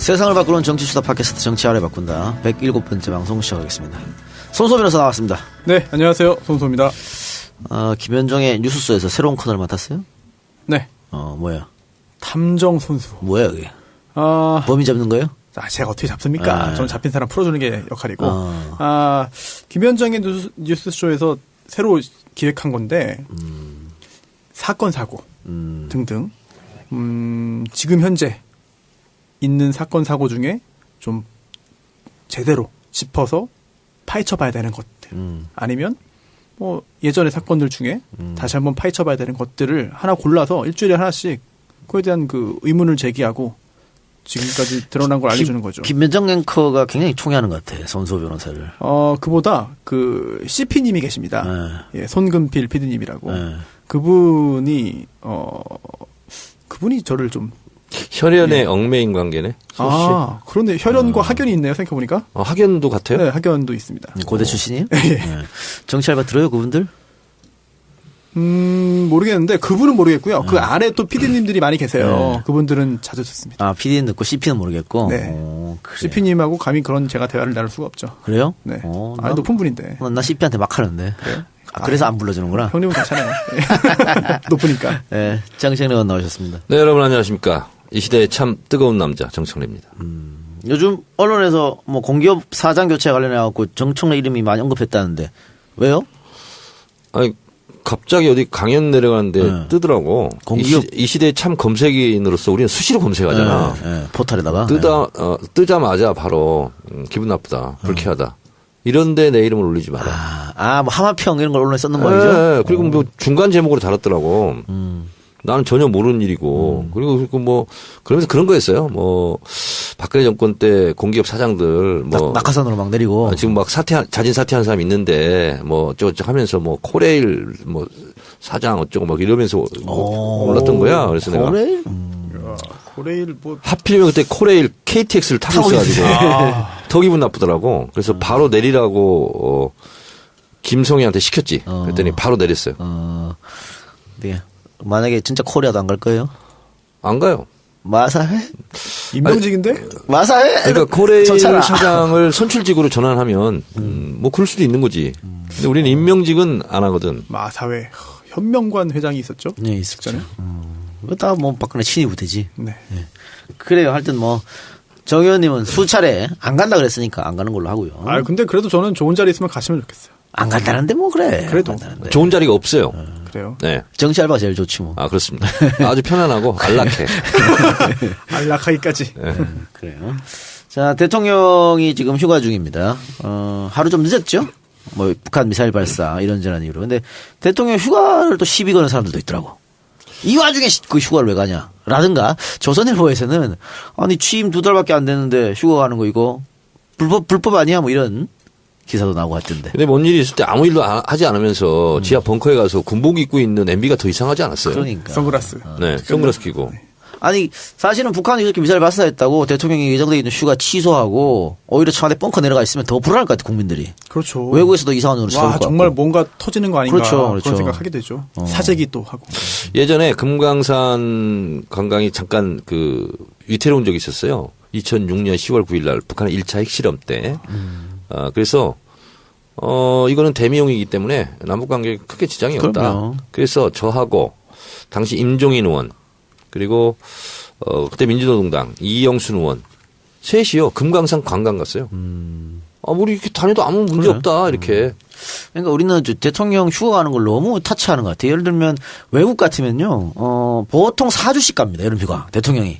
세상을 바꾸는 정치수다 팟캐스트 정치화를 바꾼다 107번째 방송 시작하겠습니다. 손소 변호사 나왔습니다. 네, 안녕하세요. 손소입니다. 김현정의 뉴스소에서 새로운 코너를 맡았어요? 네. 뭐야? 탐정 손수. 뭐야 그게? 범인 잡는 거예요? 제가 어떻게 잡습니까? 저는 잡힌 사람 풀어주는 게 역할이고. 김현정의 뉴스쇼에서 새로 기획한 건데 사건 사고 등등 지금 현재 있는 사건 사고 중에 좀 제대로 짚어서 파헤쳐봐야 되는 것들 아니면 뭐 예전의 사건들 중에 다시 한번 파헤쳐봐야 되는 것들을 하나 골라서 일주일에 하나씩 그에 대한 그 의문을 제기하고 지금까지 드러난 걸 알려주는 거죠. 김현정 앵커가 굉장히 총애하는 것 같아. 손소 변호사를. 그보다 그 CP님이 계십니다. 네. 예, 손금필 PD님이라고. 네. 그분이 저를 좀 혈연의 얽매인 관계네. 그런데 혈연과 학연이 있네요. 생각해보니까. 학연도 같아요? 네, 학연도 있습니다. 고대 출신이에요? 네. 네. 정치 알바 들어요, 그분들? 모르겠는데 그분은 모르겠고요. 그 안에 또 PD님들이 많이 계세요. 네. 그분들은 자주 듣습니다. PD는 듣고 CP는 모르겠고. 네. 그래. CP님하고 감히 그런 제가 대화를 나눌 수가 없죠. 그래요? 네. 높은 분인데. 나 CP한테 막 하는데. 그래요? 그래서 안 불러주는구나. 형님은 괜찮아요. 높으니까. 네. 정청래원 나오셨습니다. 네, 여러분 안녕하십니까. 이 시대의 참 뜨거운 남자 정청래입니다. 요즘 언론에서 뭐 공기업 사장 교체 관련해갖고 정청래 이름이 많이 언급했다는데 왜요? 아니 갑자기 어디 강연 내려가는데 뜨더라고. 공기업 이 시대의 참 검색인으로서 우리는 수시로 검색하잖아. 네. 포털에다가. 뜨자마자 바로 기분 나쁘다, 불쾌하다. 이런데 내 이름을 올리지 마라. 뭐 하마평 이런 걸 언론에 썼는 거죠? 네, 그리고 뭐 중간 제목으로 달았더라고. 나는 전혀 모르는 일이고 그리고 뭐 그러면서 그런 거였어요. 뭐 박근혜 정권 때 공기업 사장들 뭐 낙하산으로 막 내리고 지금 막 자진 사퇴한 사람 있는데 뭐 어쩌고 하면서 뭐 코레일 뭐 사장 어쩌고 막 이러면서 올랐던 거야. 그래서 코레일? 내가 코레일 뭐 하필이면 그때 코레일 KTX를 타고 있어가지고 더 기분 나쁘더라고. 그래서 바로 내리라고 김송희한테 시켰지. 그랬더니 바로 내렸어요. 네. 만약에 진짜 코리아도 안 갈 거예요? 안 가요. 마사회? 임명직인데? 마사회? 그러니까 코레일 사장을 선출직으로 전환하면 뭐 그럴 수도 있는 거지. 근데 우리는 임명직은 안 하거든. 마사회. 현명관 회장이 있었죠? 네, 있었죠. 다 뭐 박근혜 친위 부대지. 네. 그래요. 하여튼 뭐 정 의원님은 수차례 안 간다 그랬으니까 안 가는 걸로 하고요. 근데 그래도 저는 좋은 자리 있으면 갔으면 좋겠어요. 안 간다는데 뭐 그래. 그래도 좋은 자리가 없어요. 그래요? 네. 정치 알바가 제일 좋지 뭐. 그렇습니다. 아주 편안하고 안락해. 안락하기까지. 네. 그래요. 자, 대통령이 지금 휴가 중입니다. 하루 좀 늦었죠? 뭐 북한 미사일 발사 이런저런 이유로. 근데 대통령 휴가를 또 시비 거는 사람들도 있더라고. 이 와중에 그 휴가를 왜 가냐? 라든가 조선일보에서는 아니 취임 2달밖에 안 됐는데 휴가 가는 거 이거 불법 아니야? 뭐 이런 기사도 나오고 했던데. 근데 뭔 일이 있을 때 아무 일도 하지 않으면서 지하 벙커에 가서 군복 입고 있는 MB가 더 이상하지 않았어요? 그러니까. 선글라스. 네, 선글라스 끼고. 아니 사실은 북한이 이렇게 미사일 발사했다고 대통령이 예정돼 있는 휴가 취소하고 오히려 청와대 벙커 내려가 있으면 더 불안할 것 같아 국민들이. 그렇죠. 외국에서도 이상한 눈으로 쳐다볼 것 정말 같고. 뭔가 터지는 거 아닌가 그렇죠. 그런 생각하게 되죠. 사재기 또 하고. 예전에 금강산 관광이 잠깐 위태로운 적이 있었어요. 2006년 10월 9일 날 북한의 1차 핵실험 때. 그래서 이거는 대미용이기 때문에 남북 관계에 크게 지장이 없다. 그럼요. 그래서 저하고 당시 임종인 의원 그리고 그때 민주노동당 이영순 의원 셋이요 금강산 관광 갔어요. 우리 이렇게 다녀도 아무 문제 없다 이렇게. 그러니까 우리는 대통령 휴가 가는 걸 너무 타치하는 것 같아요. 예를 들면 외국 같으면요, 보통 4주씩 갑니다. 여름 휴가 대통령이.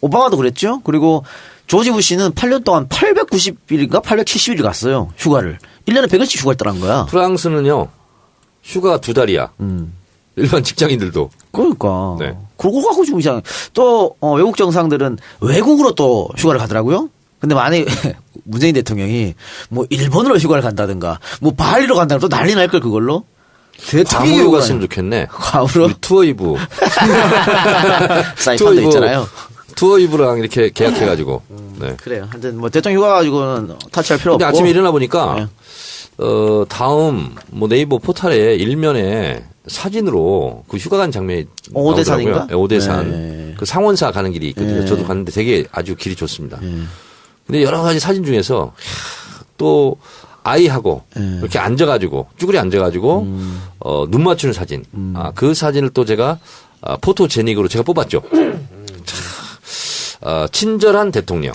오바마도 그랬죠. 그리고 조지 부시는 8년 동안 890일인가 870일 갔어요. 휴가를. 1년에 100일씩 휴가를 떠난 거야. 프랑스는요 휴가 2달이야. 일반 직장인들도. 그러니까. 네. 그러고 가고 좀 이상해. 또 외국 정상들은 외국으로 또 휴가를 가더라고요. 근데 만약에 문재인 대통령이 뭐 일본으로 휴가를 간다든가 뭐 발리로 간다면 또 난리 날 걸 그걸로. 괌으로 갔으면 좋겠네. 괌으로? 투어이브. 사이판도 있잖아요. 투어이브랑 이렇게 계약해가지고. 네. 그래요. 하여튼 뭐 대통령 휴가 가지고는 타치할 필요 없고. 아침에 일어나 보니까 네. 다음 뭐 네이버 포털에 일면에 사진으로 그 휴가 간 장면이 오대산인가? 나오더라고요. 오대산. 네. 그 상원사 가는 길이 있거든요. 네. 저도 갔는데 되게 아주 길이 좋습니다. 근데 여러 가지 사진 중에서 또 아이하고 이렇게 앉아가지고 쭈그리 앉아가지고 눈 맞추는 사진. 그 사진을 또 제가 포토제닉으로 제가 뽑았죠. 친절한 대통령.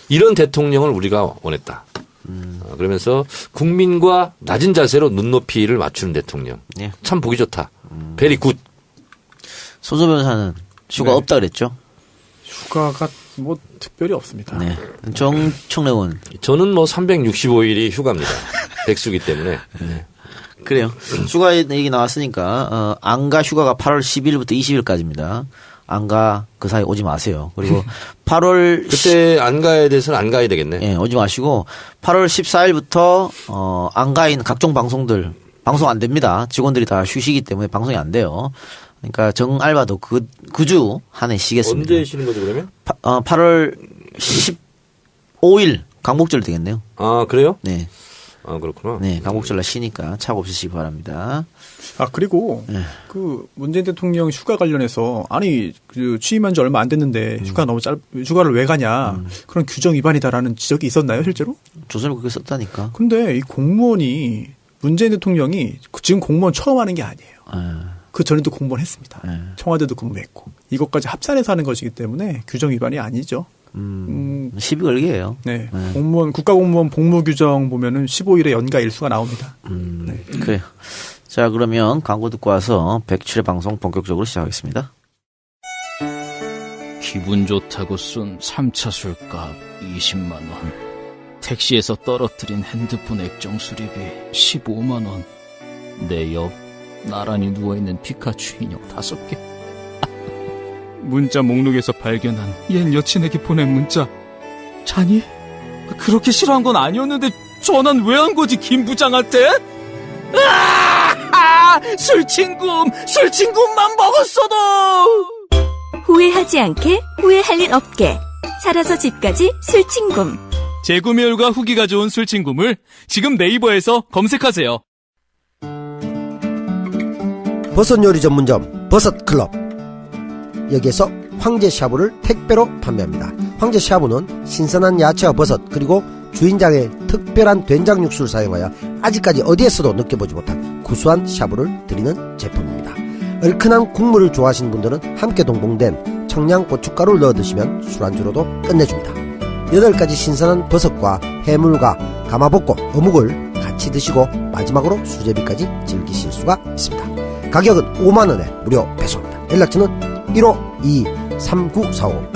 이런 대통령을 우리가 원했다. 그러면서 국민과 낮은 자세로 눈높이를 맞추는 대통령. 네. 참 보기 좋다. 베리 굿. 소조 변호사는 휴가 네. 없다 그랬죠? 휴가가 뭐 특별히 없습니다. 네. 정청래원. 저는 뭐 365일이 휴가입니다. 백수기 때문에. 네. 그래요. 휴가 얘기 나왔으니까 안가 휴가가 8월 10일부터 20일까지입니다. 안가 그 사이 오지 마세요. 그리고 8월 그때 안 가야 돼서는 안 가야 되겠네. 예, 오지 마시고 8월 14일부터 안가인 각종 방송들 방송 안 됩니다. 직원들이 다 쉬시기 때문에 방송이 안 돼요. 그러니까 정 알바도 그 주 한 해 쉬겠습니다. 언제 쉬는 거죠 그러면? 8월 15일 강복절 되겠네요. 아 그래요? 네. 아 그렇구나. 네, 강복절날 쉬니까 착오 없으시기 바랍니다. 그리고 그 문재인 대통령 휴가 관련해서 아니 그 취임한 지 얼마 안 됐는데 휴가를 왜 가냐 그런 규정 위반이다라는 지적이 있었나요 실제로? 조선을 그렇게 썼다니까. 근데 이 공무원이 문재인 대통령이 지금 공무원 처음 하는 게 아니에요. 그 전에도 공무원 했습니다. 청와대도 근무했고 이것까지 합산해서 하는 것이기 때문에 규정 위반이 아니죠. 시비 걸기예요. 네. 공무원 국가공무원 복무규정 보면은 15일에 연가 일수가 나옵니다. 네. 그래요. 자, 그러면 광고 듣고 와서 107회 방송 본격적으로 시작하겠습니다. 기분 좋다고 쏜 3차 술값 20만 원. 택시에서 떨어뜨린 핸드폰 액정 수리비 15만 원. 내 옆 나란히 누워있는 피카츄 인형 5개. 문자 목록에서 발견한 옛 여친에게 보낸 문자. 자니? 그렇게 싫어한 건 아니었는데 전화는 왜 한 거지 김 부장한테? 술친구만 먹었어도. 후회하지 않게 후회할 일 없게 살아서 집까지 술친굼. 재구매율과 후기가 좋은 술친굼을 지금 네이버에서 검색하세요. 버섯 요리 전문점 버섯클럽. 여기에서 황제 샤브를 택배로 판매합니다. 황제 샤브는 신선한 야채와 버섯 그리고 주인장의 특별한 된장 육수를 사용하여 아직까지 어디에서도 느껴보지 못한 구수한 샤브를 드리는 제품입니다. 얼큰한 국물을 좋아하시는 분들은 함께 동봉된 청양고춧가루를 넣어 드시면 술안주로도 끝내줍니다. 8가지 신선한 버섯과 해물과 가마복고, 어묵을 같이 드시고 마지막으로 수제비까지 즐기실 수가 있습니다. 가격은 5만원에 무료 배송입니다. 연락처는 152-3945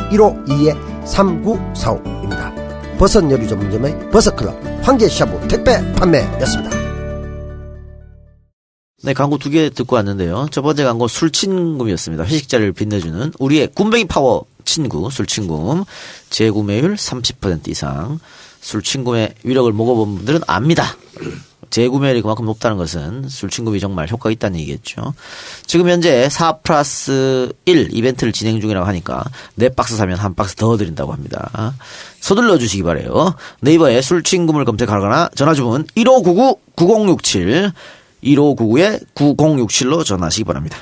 152-3945입니다. 버섯 요리 전문점의 버섯클럽 황제샤브 택배 판매였습니다. 네, 광고 2개 듣고 왔는데요. 첫 번째 광고 술친굼이었습니다. 회식 자리를 빛내주는 우리의 굼뱅이 파워 친구 술친굼. 재구매율 30% 이상. 술친굼의 위력을 먹어본 분들은 압니다. 재구매율이 그만큼 높다는 것은 술친굼이 정말 효과가 있다는 얘기겠죠. 지금 현재 4+1 이벤트를 진행 중이라고 하니까 4박스 사면 1박스 더 드린다고 합니다. 서둘러 주시기 바래요. 네이버에 술친굼을 검색하거나 전화주문 1599-9067 1599-9067로 전화하시기 바랍니다.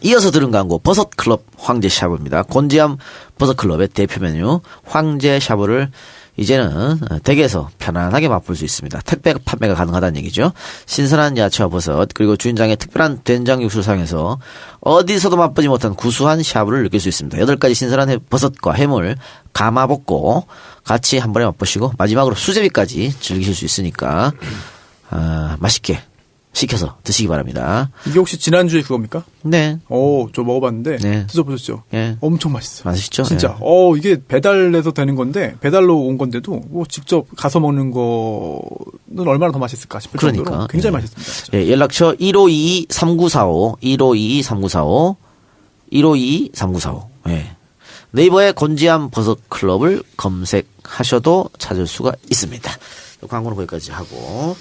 이어서 들은 광고 버섯클럽 황제샤브입니다. 곤지암 버섯클럽의 대표 메뉴 황제샤브를 이제는 댁에서 편안하게 맛볼 수 있습니다. 택배 판매가 가능하다는 얘기죠. 신선한 야채와 버섯 그리고 주인장의 특별한 된장 육수를 사용해서 어디서도 맛보지 못한 구수한 샤브를 느낄 수 있습니다. 8가지 신선한 버섯과 해물, 가마복고 같이 한 번에 맛보시고 마지막으로 수제비까지 즐기실 수 있으니까 맛있게 시켜서 드시기 바랍니다. 이게 혹시 지난주에 그겁니까? 네. 저 먹어봤는데 네. 드셔보셨죠? 네. 엄청 맛있어요. 맛있죠? 진짜. 네. 이게 배달해서 되는 건데 배달로 온 건데도 직접 가서 먹는 거는 얼마나 더 맛있을까 싶을 그러니까. 정도로 굉장히 네. 맛있습니다. 진짜. 예, 연락처 1522-3945 1522-3945 1522-3945 예. 네이버에 곤지암 버섯클럽을 검색하셔도 찾을 수가 있습니다. 광고는 거기까지 하고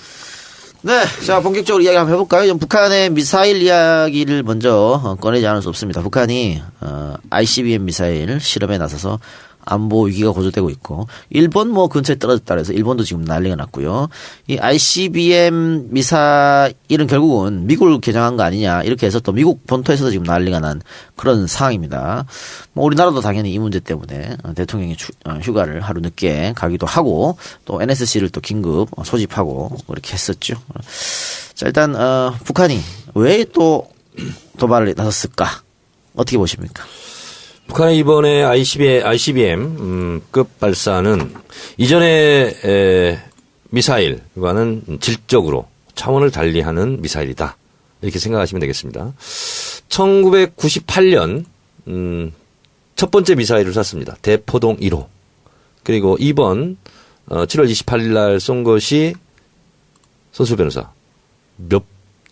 네, 자 본격적으로 이야기 한번 해볼까요? 좀 북한의 미사일 이야기를 먼저 꺼내지 않을 수 없습니다. 북한이 ICBM 미사일 실험에 나서서 안보 위기가 고조되고 있고 일본 뭐 근처에 떨어졌다 그래서 일본도 지금 난리가 났고요. 이 ICBM 미사일은 결국은 미국을 개정한 거 아니냐 이렇게 해서 또 미국 본토에서도 지금 난리가 난 그런 상황입니다. 뭐 우리나라도 당연히 이 문제 때문에 대통령이 휴가를 하루 늦게 가기도 하고 또 NSC를 또 긴급 소집하고 그렇게 했었죠. 자 일단 북한이 왜 또 도발을 나섰을까? 어떻게 보십니까? 북한의 이번에 ICBM 급 발사는 이전의 미사일과는 질적으로 차원을 달리하는 미사일이다. 이렇게 생각하시면 되겠습니다. 1998년 첫 번째 미사일을 쐈습니다. 대포동 1호. 그리고 이번 7월 28일 날 쏜 것이 손수 변호사 몇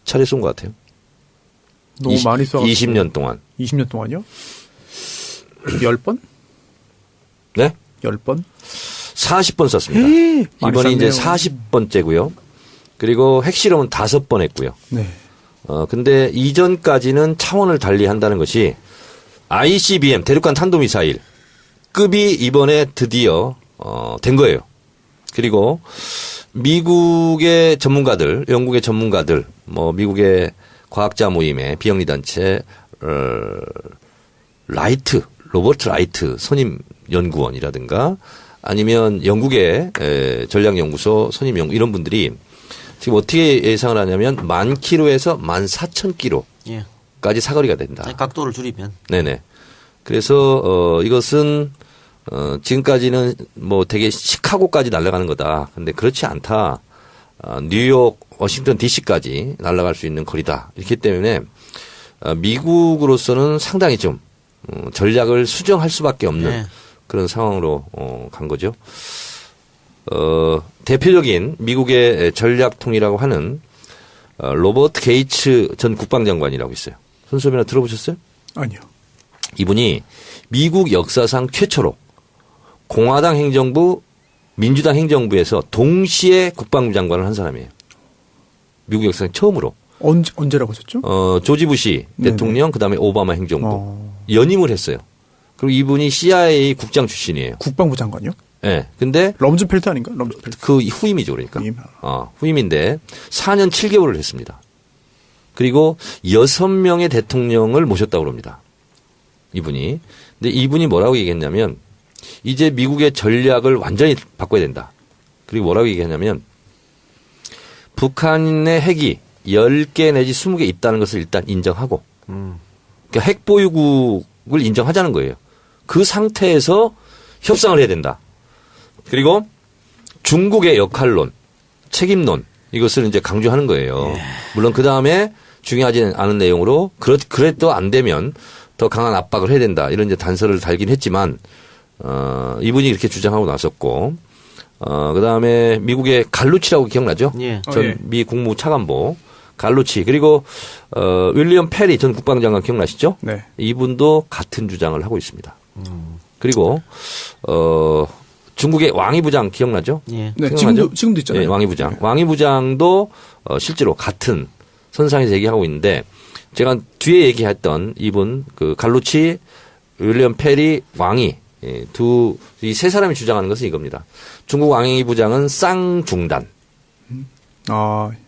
차례 쏜 것 같아요? 너무 많이 쏴가지고 20년 동안. 20년 동안요? 10번? 네? 10번? 40번 썼습니다. 이번이 이제 40번째고요. 그리고 핵실험은 5번 했고요. 네. 근데 이전까지는 차원을 달리 한다는 것이 ICBM 대륙간 탄도미사일 급이 이번에 드디어 된 거예요. 그리고 미국의 전문가들, 영국의 전문가들, 뭐 미국의 과학자 모임의 비영리 단체 로버트 라이트 선임 연구원이라든가 아니면 영국의 전략연구소 선임 연구 이런 분들이 지금 어떻게 예상을 하냐면 10,000km에서 14,000km까지 사거리가 된다. 아니, 각도를 줄이면. 네네. 그래서 이것은 지금까지는 뭐 되게 시카고까지 날아가는 거다. 근데 그렇지 않다. 뉴욕, 워싱턴 DC까지 날아갈 수 있는 거리다. 이렇기 때문에 미국으로서는 상당히 좀 전략을 수정할 수밖에 없는 네. 그런 상황으로 간 거죠. 대표적인 미국의 전략통이라고 하는 로버트 게이츠 전 국방장관이라고 있어요. 손수빈아 들어보셨어요? 아니요. 이분이 미국 역사상 최초로 공화당 행정부, 민주당 행정부에서 동시에 국방부 장관을 한 사람이에요. 미국 역사상 처음으로. 언제라고 하셨죠? 조지 부시 대통령, 그 다음에 오바마 행정부. 연임을 했어요. 그리고 이분이 CIA 국장 출신이에요. 국방부 장관이요? 네. 근데 럼즈펠트 아닌가? 럼즈펠트. 그 후임이죠, 그러니까. 후임. 후임인데 4년 7개월을 했습니다. 그리고 6명의 대통령을 모셨다고 합니다. 이분이. 근데 이분이 뭐라고 얘기했냐면 이제 미국의 전략을 완전히 바꿔야 된다. 그리고 뭐라고 얘기했냐면 북한의 핵이 10개 내지 20개 있다는 것을 일단 인정하고 그러니까 핵 보유국을 인정하자는 거예요. 그 상태에서 협상을 해야 된다. 그리고 중국의 역할론, 책임론 이것을 이제 강조하는 거예요. 물론 그 다음에 중요하지 않은 내용으로 그래도 안 되면 더 강한 압박을 해야 된다. 이런 이제 단서를 달긴 했지만 이분이 이렇게 주장하고 나섰고 그 다음에 미국의 갈루치라고 기억나죠? 예. 전 미 국무 차관보 갈루치 그리고 윌리엄 페리 전 국방장관 기억나시죠? 네. 이분도 같은 주장을 하고 있습니다. 그리고 중국의 왕이 부장 기억나죠? 예. 네, 생각나죠? 지금도 있잖아요. 네, 왕이 부장. 왕이 부장도 실제로 같은 선상에서 얘기하고 있는데 제가 뒤에 얘기했던 이분 그 갈루치, 윌리엄 페리, 왕이 이 세 사람이 주장하는 것은 이겁니다. 중국 왕이 부장은 쌍중단.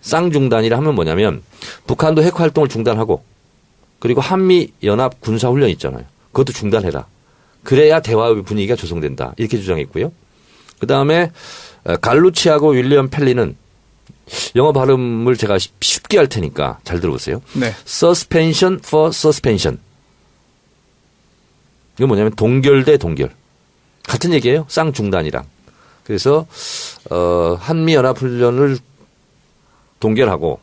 쌍중단이라 하면 뭐냐면 북한도 핵 활동을 중단하고 그리고 한미 연합 군사 훈련 있잖아요. 그것도 중단해라. 그래야 대화의 분위기가 조성된다. 이렇게 주장했고요. 그다음에 갈루치하고 윌리엄 펠리는 영어 발음을 제가 쉽게 할 테니까 잘 들어보세요. 네. Suspension for suspension. 이건 뭐냐면 동결 대 동결. 같은 얘기예요. 쌍중단이랑. 그래서 한미 연합 훈련을 동결하고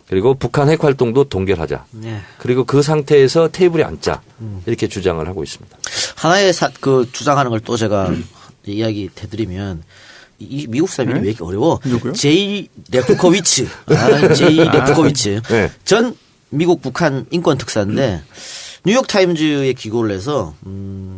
그리고 북한 핵 활동도 동결하자. 네. 그리고 그 상태에서 테이블에 앉자. 이렇게 주장을 하고 있습니다. 하나의 그 주장하는 걸 또 제가 이야기 해드리면 이 미국 사람이 왜 이렇게 어려워? 누구요? 제이 레프코비츠. 제이 레프코비츠. 네. 전 미국 북한 인권 특사인데 뉴욕 타임즈에 기고를 해서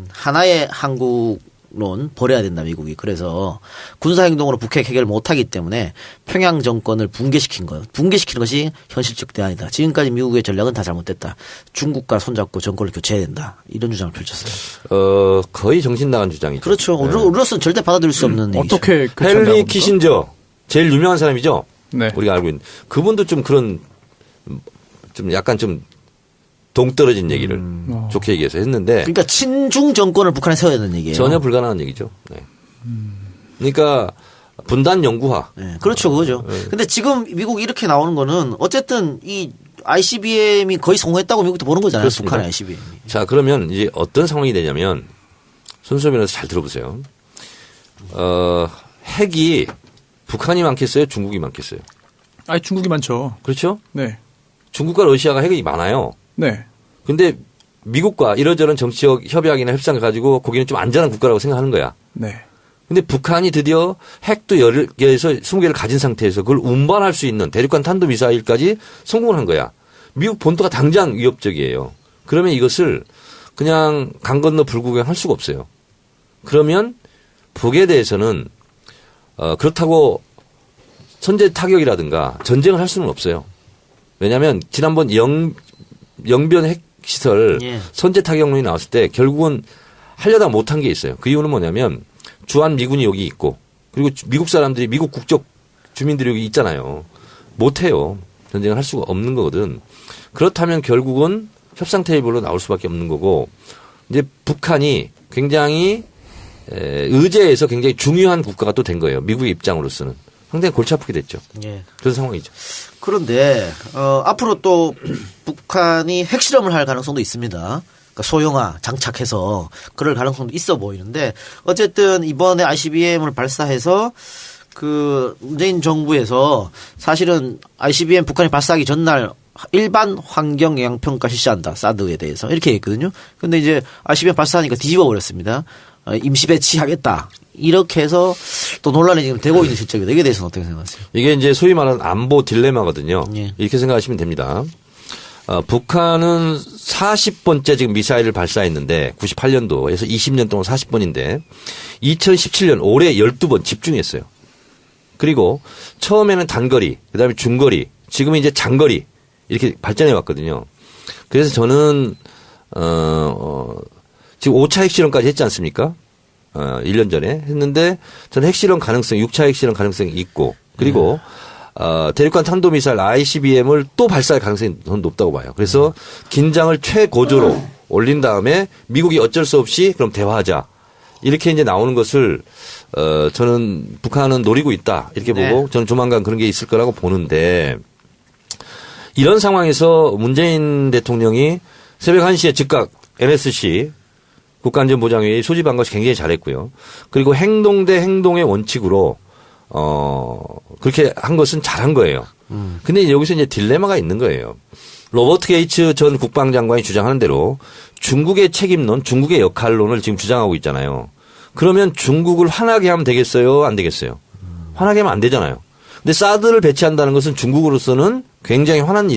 하나의 한국 론 버려야 된다 미국이. 그래서 군사행동으로 북핵 해결 못하기 때문에 평양 정권을 붕괴시킨 거예요. 붕괴시키는 것이 현실적 대안이다. 지금까지 미국의 전략은 다 잘못됐다. 중국과 손잡고 정권을 교체해야 된다. 이런 주장을 펼쳤어요. 거의 정신 나간 주장이죠. 그렇죠. 우리로서는 절대 받아들일 수 없는 얘기죠. 어떻게 헨리 키신저 제일 유명한 사람이죠. 네. 우리가 알고 있는 그분도 좀 그런 좀 약간 좀 동떨어진 얘기를 좋게 얘기해서 했는데 그러니까 친중 정권을 북한에 세워야 되는 얘기예요. 전혀 불가능한 얘기죠. 네. 그러니까 분단 영구화. 네, 그렇죠, 그거죠. 근데 지금 미국이 이렇게 나오는 거는 어쨌든 이 ICBM이 거의 성공했다고 미국도 보는 거잖아요. 그렇습니다. 북한의 ICBM. 자, 그러면 이제 어떤 상황이 되냐면 손수업이라서 잘 들어보세요. 핵이 북한이 많겠어요? 중국이 많겠어요? 아니, 중국이 많죠. 그렇죠? 네. 중국과 러시아가 핵이 많아요. 네. 근데 미국과 이러저런 정치적 협약이나 협상을 가지고 거기는 좀 안전한 국가라고 생각하는 거야. 네. 근데 북한이 드디어 핵도 10개에서 20개를 가진 상태에서 그걸 운반할 수 있는 대륙간 탄도미사일까지 성공을 한 거야. 미국 본토가 당장 위협적이에요. 그러면 이것을 그냥 강 건너 불구경할 수가 없어요. 그러면 북에 대해서는 그렇다고 선제 타격이라든가 전쟁을 할 수는 없어요. 왜냐하면 지난번 영변 핵시설 예. 선제 타격론이 나왔을 때 결국은 하려다 못한 게 있어요. 그 이유는 뭐냐면 주한 미군이 여기 있고 그리고 미국 사람들이 미국 국적 주민들이 여기 있잖아요. 못해요. 전쟁을 할 수가 없는 거거든. 그렇다면 결국은 협상 테이블로 나올 수밖에 없는 거고 이제 북한이 굉장히 의제에서 굉장히 중요한 국가가 또 된 거예요. 미국의 입장으로서는. 상당히 골치 아프게 됐죠. 예. 그런 상황이죠. 그런데 앞으로 또 북한이 핵실험을 할 가능성도 있습니다. 그러니까 소형화 장착해서 그럴 가능성도 있어 보이는데 어쨌든 이번에 ICBM을 발사해서 그 문재인 정부에서 사실은 ICBM 북한이 발사하기 전날 일반 환경 영향 평가 실시한다. 사드에 대해서 이렇게 했거든요. 근데 이제 ICBM 발사하니까 뒤집어 버렸습니다. 임시 배치하겠다. 이렇게 해서 또 논란이 지금 되고 있는 실정이다. 이게 대해서는 어떻게 생각하세요? 이게 이제 소위 말하는 안보 딜레마거든요. 예. 이렇게 생각하시면 됩니다. 북한은 40번째 지금 미사일을 발사했는데 98년도에서 20년 동안 40번인데 2017년 올해 12번 집중했어요. 그리고 처음에는 단거리, 그다음에 중거리, 지금은 이제 장거리 이렇게 발전해 왔거든요. 그래서 저는 지금 5차 핵실험까지 했지 않습니까? 1년 전에 했는데 저는 핵실험 가능성, 6차 핵실험 가능성이 있고 그리고 대륙간 탄도미사일 ICBM을 또 발사할 가능성이 더 높다고 봐요. 그래서 긴장을 최고조로 올린 다음에 미국이 어쩔 수 없이 그럼 대화하자. 이렇게 이제 나오는 것을 저는 북한은 노리고 있다. 이렇게 보고 저는 조만간 그런 게 있을 거라고 보는데 이런 상황에서 문재인 대통령이 새벽 1시에 즉각 NSC 국가안전보장회의 소집한 것이 굉장히 잘했고요. 그리고 행동 대 행동의 원칙으로 그렇게 한 것은 잘한 거예요. 근데 여기서 이제 딜레마가 있는 거예요. 로버트 게이츠 전 국방장관이 주장하는 대로 중국의 책임론, 중국의 역할론을 지금 주장하고 있잖아요. 그러면 중국을 화나게 하면 되겠어요? 안 되겠어요? 화나게 하면 안 되잖아요. 근데 사드를 배치한다는 것은 중국으로서는 굉장히 화나는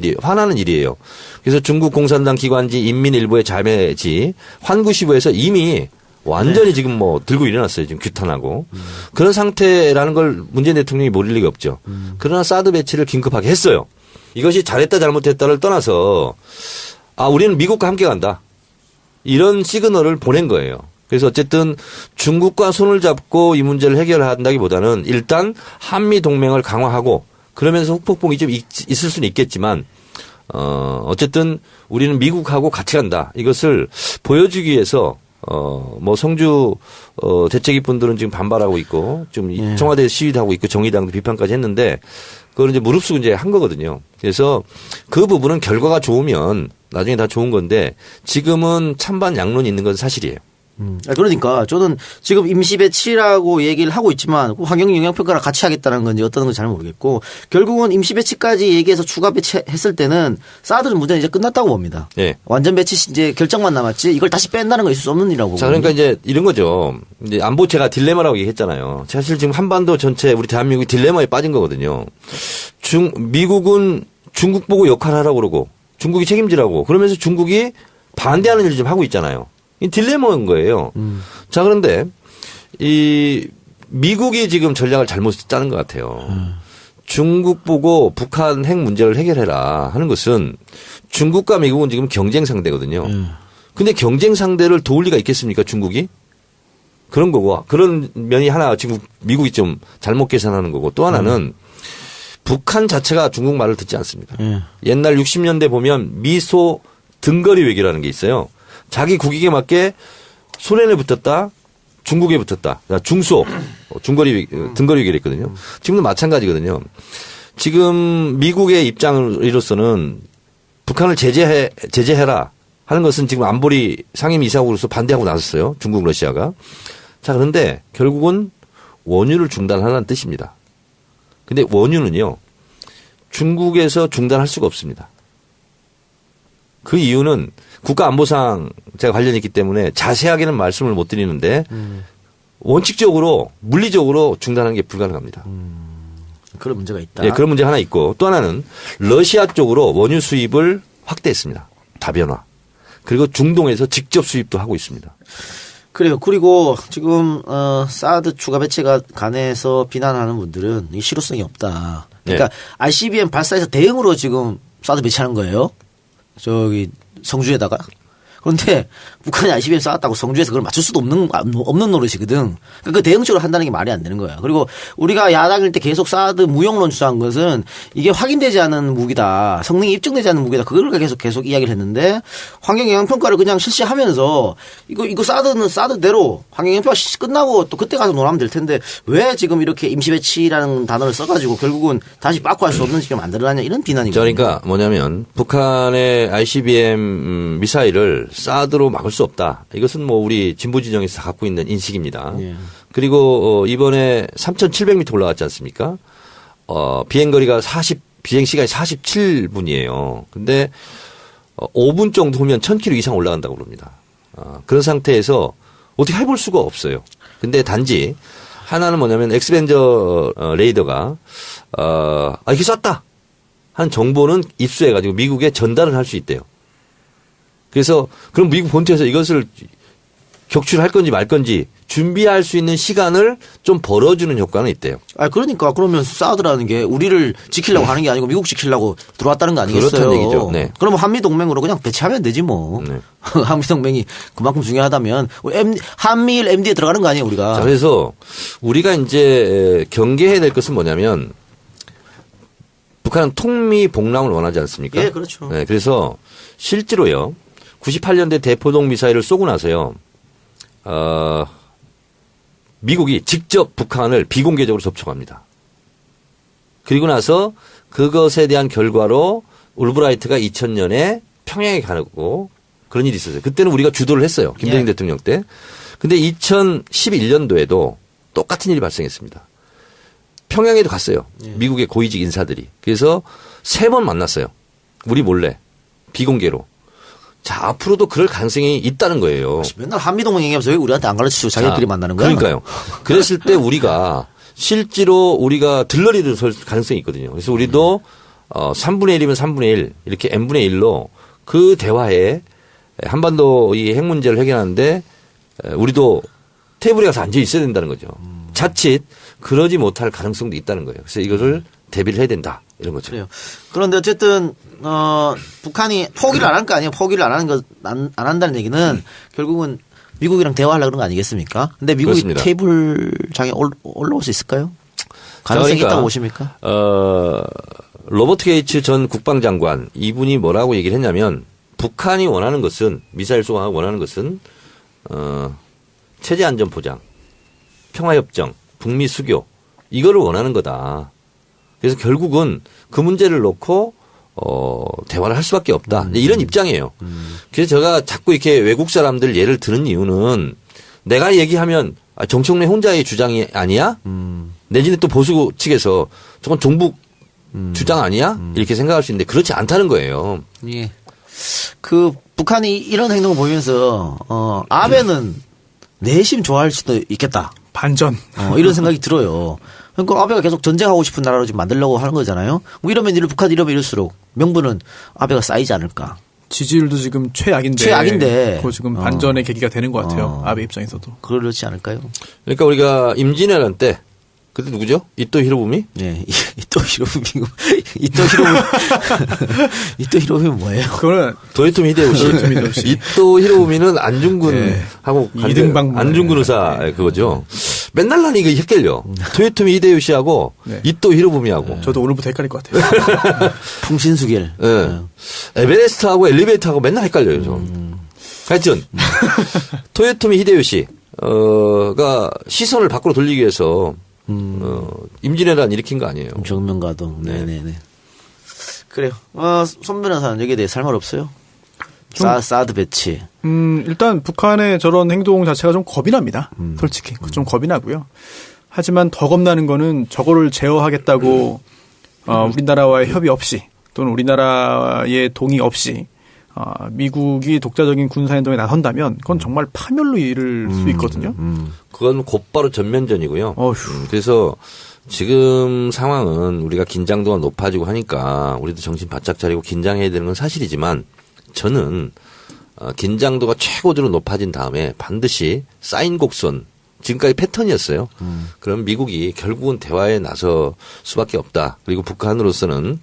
일이에요. 그래서 중국 공산당 기관지 인민일보의 자매지 환구시부에서 이미 완전히 지금 뭐 들고 일어났어요. 지금 규탄하고. 그런 상태라는 걸 문재인 대통령이 모를 리가 없죠. 그러나 사드 배치를 긴급하게 했어요. 이것이 잘했다 잘못했다를 떠나서 우리는 미국과 함께 간다. 이런 시그널을 보낸 거예요. 그래서 어쨌든 중국과 손을 잡고 이 문제를 해결한다기보다는 일단 한미 동맹을 강화하고 그러면서 후폭풍이 좀 있을 수는 있겠지만 어쨌든 우리는 미국하고 같이 간다. 이것을 보여주기 위해서 뭐 성주 대책위 분들은 지금 반발하고 있고 좀 청와대 시위도 하고 있고 정의당도 비판까지 했는데 그걸 이제 무릅쓰고 이제 한 거거든요. 그래서 그 부분은 결과가 좋으면 나중에 다 좋은 건데 지금은 찬반 양론이 있는 건 사실이에요. 그러니까 저는 지금 임시 배치라고 얘기를 하고 있지만 환경 영향 평가랑 같이 하겠다는 건지 어떤 건지 잘 모르겠고 결국은 임시 배치까지 얘기해서 추가 배치했을 때는 사드는 문제는 이제 끝났다고 봅니다. 네. 완전 배치 이제 결정만 남았지 이걸 다시 뺀다는 건 있을 수 없는 일이라고. 자, 그러니까 이제 이런 거죠. 이제 안보 제가 딜레마라고 얘기했잖아요. 사실 지금 한반도 전체 우리 대한민국이 딜레마에 빠진 거거든요. 미국은 중국 보고 역할하라고 그러고 중국이 책임지라고 그러면서 중국이 반대하는 일을 좀 하고 있잖아요. 이 딜레마인 거예요. 자, 그런데 이 미국이 지금 전략을 잘못 짜는 것 같아요. 중국 보고 북한 핵 문제를 해결해라 하는 것은 중국과 미국은 지금 경쟁 상대거든요. 근데 경쟁 상대를 도울 리가 있겠습니까, 중국이? 그런 거고. 그런 면이 하나 지금 미국이 좀 잘못 계산하는 거고. 또 하나는 북한 자체가 중국 말을 듣지 않습니다. 옛날 60년대 보면 미소 등거리 외교라는 게 있어요. 자기 국익에 맞게 소련에 붙었다. 중국에 붙었다. 중소, 등거리 외교를 했거든요. 지금도 마찬가지거든요. 지금 미국의 입장으로서는 북한을 제재해라 하는 것은 지금 안보리 상임이사국으로서 반대하고 나섰어요. 중국, 러시아가. 자, 그런데 결국은 원유를 중단하라는 뜻입니다. 근데 원유는요, 중국에서 중단할 수가 없습니다. 그 이유는 국가안보상 제가 관련이 있기 때문에 자세하게는 말씀을 못 드리는데 원칙적으로 물리적으로 중단하는 게 불가능합니다. 그런 문제가 있다. 네, 그런 문제가 하나 있고 또 하나는 러시아 쪽으로 원유 수입을 확대했습니다. 다변화. 그리고 중동에서 직접 수입도 하고 있습니다. 그래요. 그리고 지금 사드 추가 배치가 간해서 비난하는 분들은 이 실효성이 없다. 그러니까 네. ICBM 발사해서 대응으로 지금 사드 배치하는 거예요. 저기 성주에다가. 그런데 북한이 ICBM 쐈다고 성주에서 그걸 맞출 수도 없는 노릇이거든. 그러니까 그 대응적으로 한다는 게 말이 안 되는 거야. 그리고 우리가 야당일 때 계속 사드 무용론 주장한 것은 이게 확인되지 않은 무기다. 성능이 입증되지 않은 무기다. 그걸 계속 이야기를 했는데 환경영향평가를 그냥 실시하면서 이거 사드는 사드대로 환경영향평가 끝나고 또 그때 가서 논하면 될 텐데 왜 지금 이렇게 임시배치라는 단어를 써가지고 결국은 다시 빠꾸할 수 없는 시기를 만들어놨냐 이런 비난이거든요. 그러니까 뭐냐면 북한의 ICBM 미사일을 사드로 막을 수 없다. 이것은 뭐 우리 진보 진영에서 갖고 있는 인식입니다. 예. 그리고 이번에 3,700m 올라갔지 않습니까? 비행거리가 비행 시간이 47분이에요. 근데 5분 정도 후면 1,000km 이상 올라간다고 그럽니다. 그런 상태에서 어떻게 해볼 수가 없어요. 근데 단지 하나는 뭐냐면 엑스벤저 레이더가 이렇게 쐈다 하는 정보는 입수해가지고 미국에 전달을 할 수 있대요. 그래서 그럼 미국 본토에서 이것을 격추할 건지 말 건지 준비할 수 있는 시간을 좀 벌어주는 효과는 있대요. 그러니까 그러면 사드라는 게 우리를 지키려고 하는 게 아니고 미국 지키려고 들어왔다는 거 아니겠어요? 그렇다는 얘기죠. 네. 그러면 한미동맹으로 그냥 배치하면 되지 뭐. 네. 한미동맹이 그만큼 중요하다면 한미일 MD에 들어가는 거 아니에요 우리가. 자, 그래서 우리가 이제 경계해야 될 것은 뭐냐면 북한은 통미복람을 원하지 않습니까? 예, 그렇죠. 네, 그래서 실제로요. 98년대 대포동 미사일을 쏘고 나서요. 미국이 직접 북한을 비공개적으로 접촉합니다. 그리고 나서 그것에 대한 결과로 울브라이트가 2000년에 평양에 가고 그런 일이 있었어요. 그때는 우리가 주도를 했어요. 김대중 대통령 때. 근데 2011년도에도 똑같은 일이 발생했습니다. 평양에도 갔어요. 미국의 고위직 인사들이. 그래서 3번 만났어요. 우리 몰래. 비공개로. 자, 앞으로도 그럴 가능성이 있다는 거예요. 맨날 한미동맹 얘기하면서 왜 우리한테 안 가르치고 자기들끼리 만나는 거야? 그러니까요. 그랬을 때 우리가 실제로 우리가 들러리를 설 가능성이 있거든요. 그래서 우리도 3분의 1이면 3분의 1 이렇게 n분의 1로 그 대화에 한반도 이 핵 문제를 해결하는데 우리도 테이블에 가서 앉아 있어야 된다는 거죠. 자칫 그러지 못할 가능성도 있다는 거예요. 그래서 이것을 대비를 해야 된다. 이런 거죠. 그래요. 그런데 어쨌든 북한이 포기를 안 할 거 아니에요. 포기를 안 한다는 얘기는 결국은 미국이랑 대화하려고 그런 거 아니겠습니까? 근데 미국이 그렇습니다. 테이블장에 올라올 수 있을까요? 가능성이 있다고 보십니까? 로버트 게이츠 전 국방장관 이분이 뭐라고 얘기를 했냐면 북한이 원하는 것은 미사일 쏘아 원하는 것은 체제 안전 보장, 평화협정, 북미 수교 이거를 원하는 거다. 그래서 결국은 그 문제를 놓고 대화를 할 수밖에 없다. 이런 입장이에요. 그래서 제가 자꾸 이렇게 외국 사람들 예를 드는 이유는 내가 얘기하면 정청래 혼자의 주장이 아니야? 내지는 또 보수 측에서 저건 종북 주장 아니야? 이렇게 생각할 수 있는데 그렇지 않다는 거예요. 예. 그 북한이 이런 행동을 보이면서 아베는 내심 좋아할 수도 있겠다. 반전. 이런 생각이 들어요. 그러니까 아베가 계속 전쟁하고 싶은 나라로 지금 만들려고 하는 거잖아요. 뭐 이러면 북한 이러면 이럴수록 명분은 아베가 쌓이지 않을까. 지지율도 지금 최악인데. 최악인데. 그거 지금 반전의 계기가 되는 것 같아요. 아베 입장에서도. 그렇지 않을까요? 그러니까 우리가 임진왜란 때 그때 누구죠? 이토 히로부미? 네, 이토 히로부미. 이토 히로부미 뭐예요? 그거는 도요토미 히데요시. 이토 히로부미는 안중근하고 이등방 안중근 의사 그거죠. 맨날 난 이거 헷갈려. 도요토미 히데요시하고 이토 히로부미하고. 저도 오늘부터 헷갈릴 것 같아요. 풍신수길. 네. 에베레스트하고 엘리베이터하고 맨날 헷갈려요. 저. 하여튼 도요토미 히데요시가 시선을 밖으로 돌리기 위해서 임진왜란 일으킨 거 아니에요. 정면가동. 네네네. 그래요. 손 변호사는 여기에 대해 할 말 없어요? 사드 배치. 일단 북한의 저런 행동 자체가 좀 겁이 납니다. 솔직히. 좀 겁이 나고요. 하지만 더 겁나는 거는 저거를 제어하겠다고 우리나라와의 협의 없이 또는 우리나라의 동의 없이 미국이 독자적인 군사행동에 나선다면 그건 정말 파멸로 이를 수 있거든요. 그건 곧바로 전면전이고요. 그래서 지금 상황은 우리가 긴장도가 높아지고 하니까 우리도 정신 바짝 차리고 긴장해야 되는 건 사실이지만 저는 긴장도가 최고조로 높아진 다음에 반드시 쌓인 곡선 지금까지 패턴이었어요. 그럼 미국이 결국은 대화에 나설 수밖에 없다. 그리고 북한으로서는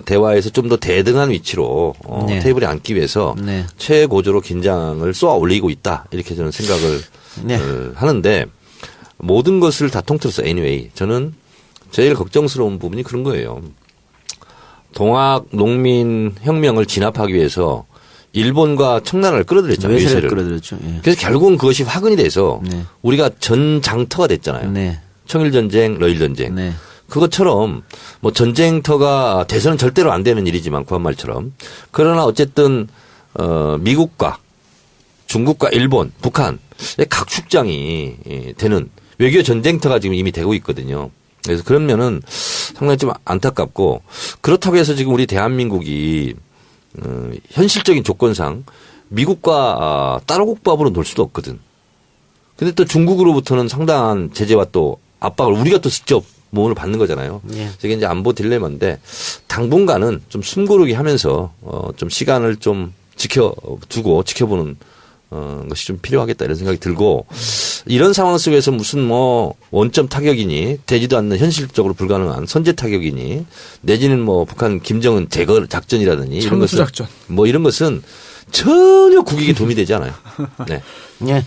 대화에서 좀 더 대등한 위치로 네. 테이블에 앉기 위해서 네. 최고조로 긴장을 쏘아 올리고 있다. 이렇게 저는 생각을 네. 하는데 모든 것을 다 통틀어서 anyway 저는 제일 걱정스러운 부분이 그런 거예요. 동학 농민 혁명을 진압하기 위해서 일본과 청나라를 끌어들였잖아요. 외세를 끌어들였죠. 예. 그래서 결국은 그것이 화근이 돼서 네. 우리가 전장터가 됐잖아요. 네. 청일전쟁, 러일전쟁. 네. 그것처럼 뭐 전쟁터가 돼서는 절대로 안 되는 일이지만 구한말처럼. 그러나 어쨌든 미국과 중국과 일본, 북한의 각축장이 되는 외교 전쟁터가 지금 이미 되고 있거든요. 그래서 그런 면은 상당히 좀 안타깝고 그렇다고 해서 지금 우리 대한민국이 현실적인 조건상 미국과 따로국밥으로 놀 수도 없거든. 근데 또 중국으로부터는 상당한 제재와 또 압박을 우리가 또 직접 몸으로 받는 거잖아요. 예. 이게 이제 안보 딜레마인데 당분간은 좀 숨고르기 하면서 좀 시간을 좀 지켜보는 것이 좀 필요하겠다 이런 생각이 들고 이런 상황 속에서 무슨 뭐 원점 타격이니 되지도 않는 현실적으로 불가능한 선제 타격이니 내지는 뭐 북한 김정은 제거 작전이라든지 이런 것은 작전. 뭐 이런 것은 전혀 국익에 도움이 되지 않아요. 네. 예.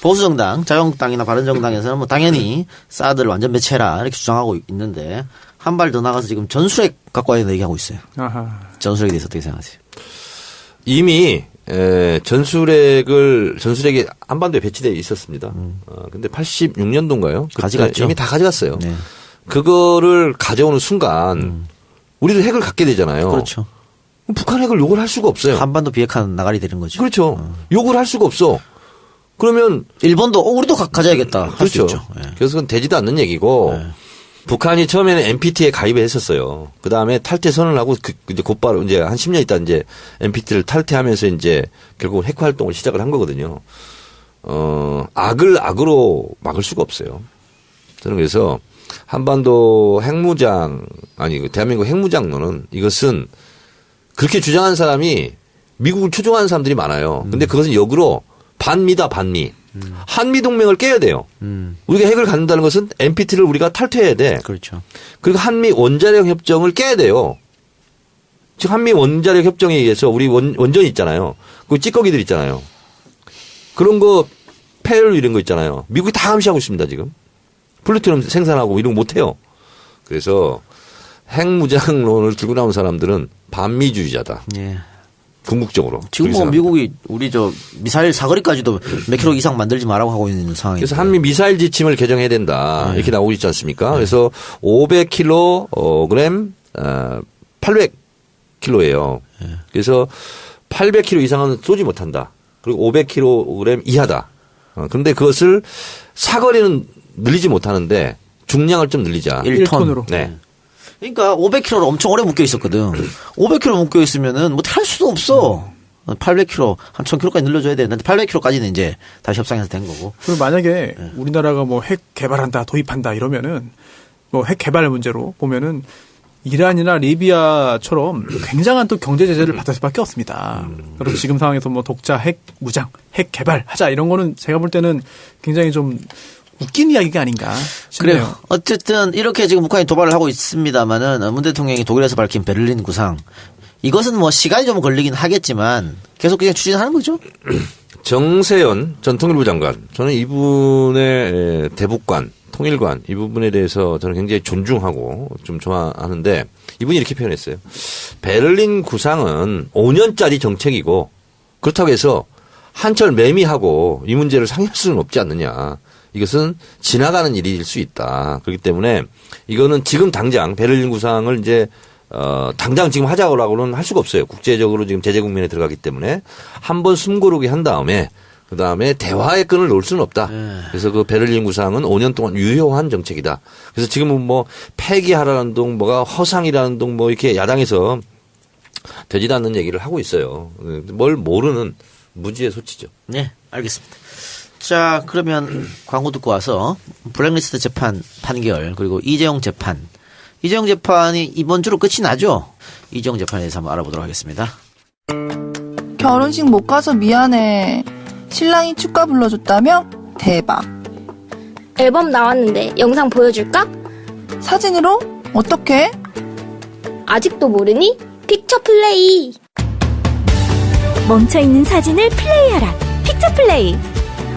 보수정당, 자유한국당이나 바른정당에서는 뭐 당연히 사드를 완전 배치해라 이렇게 주장하고 있는데 한 발 더 나가서 지금 전술핵 갖고 와야 얘기하고 있어요. 아하. 전술핵에 대해서 어떻게 생각하세요? 이미 전술핵이 한반도에 배치되어 있었습니다. 근데 86년도인가요? 가져갔죠. 이미 다 가져갔어요. 네. 그거를 가져오는 순간 우리도 핵을 갖게 되잖아요. 그렇죠. 북한 핵을 욕을 할 수가 없어요. 한반도 비핵화는 나가리 되는 거죠. 그렇죠. 욕을 할 수가 없어. 그러면 일본도 우리도 가져야겠다. 할 수 그렇죠. 있죠. 예. 그래서 그건 되지도 않는 얘기고 네. 북한이 처음에는 NPT에 가입을 했었어요. 그 다음에 탈퇴 선언을 하고 이제 곧바로 이제 한 10년 있다 이제 NPT를 탈퇴하면서 이제 결국 핵 활동을 시작을 한 거거든요. 악을 악으로 막을 수가 없어요. 저는 그래서 한반도 대한민국 핵무장론은 이것은 그렇게 주장한 사람이 미국을 추종하는 사람들이 많아요. 근데 그것은 역으로 반미다, 반미. 한미 동맹을 깨야 돼요. 우리가 핵을 갖는다는 것은 NPT를 우리가 탈퇴해야 돼. 그렇죠. 그리고 한미 원자력 협정을 깨야 돼요. 즉 한미 원자력 협정에 의해서 우리 원전이 있잖아요. 그 찌꺼기들 있잖아요. 그런 거 폐열 이런 거 있잖아요. 미국이 다 감시하고 있습니다 지금. 플루토늄 생산하고 이런 거 못해요. 그래서 핵무장론을 들고 나온 사람들은 반미주의자다. 예. 궁극적으로. 지금 뭐 미국이 우리 저 미사일 사거리까지도 몇 킬로 이상 만들지 말라고 하고 있는 상황이에요. 그래서 한미 미사일 지침을 개정해야 된다. 이렇게 나오고 있지 않습니까? 그래서 500kg, 800kg예요. 그래서 800kg 이상은 쏘지 못한다. 그리고 500kg 이하다. 그런데 그것을 사거리는 늘리지 못하는데 중량을 좀 늘리자. 1톤으로. 네. 그러니까 500kg로 엄청 오래 묶여 있었거든. 500kg 묶여 있으면은 뭐 할 수도 없어. 800kg, 한 1000kg까지 늘려줘야 되는데 800kg까지는 이제 다시 협상해서 된 거고. 그럼 만약에 우리나라가 뭐 핵 개발한다, 도입한다 이러면은 뭐 핵 개발 문제로 보면은 이란이나 리비아처럼 굉장한 또 경제 제재를 받을 수밖에 없습니다. 그래서 지금 상황에서 뭐 독자, 핵 무장, 핵 개발하자 이런 거는 제가 볼 때는 굉장히 좀 웃긴 이야기가 아닌가 싶네요. 그래요. 어쨌든 이렇게 지금 북한이 도발을 하고 있습니다만은 문 대통령이 독일에서 밝힌 베를린 구상 이것은 뭐 시간이 좀 걸리긴 하겠지만 계속 그냥 추진하는 거죠. 정세현 전 통일부 장관, 저는 이분의 대북관, 통일관 이 부분에 대해서 저는 굉장히 존중하고 좀 좋아하는데 이분이 이렇게 표현했어요. 베를린 구상은 5년짜리 정책이고 그렇다고 해서 한철 매미하고 이 문제를 상의할 수는 없지 않느냐. 이것은 지나가는 일일 수 있다. 그렇기 때문에 이거는 지금 당장 베를린 구상을 이제 당장 지금 하자고라고는 할 수가 없어요. 국제적으로 지금 제재 국면에 들어가기 때문에 한번 숨고르게 한 다음에 그다음에 대화의 끈을 놓을 수는 없다. 그래서 그 베를린 구상은 5년 동안 유효한 정책이다. 그래서 지금은 뭐 폐기하라는 둥 뭐가 허상이라는 둥 뭐 이렇게 야당에서 되지도 않는 얘기를 하고 있어요. 뭘 모르는 무지의 소치죠. 네, 알겠습니다. 자, 그러면 광고 듣고 와서 블랙리스트 재판 판결 그리고 이재용 재판. 이재용 재판이 이번 주로 끝이 나죠? 이재용 재판에 대해서 한번 알아보도록 하겠습니다. 결혼식 못 가서 미안해. 신랑이 축가 불러줬다며? 대박. 앨범 나왔는데 영상 보여줄까? 사진으로? 어떻게? 아직도 모르니? 픽처 플레이. 멈춰있는 사진을 플레이하라. 픽처 플레이.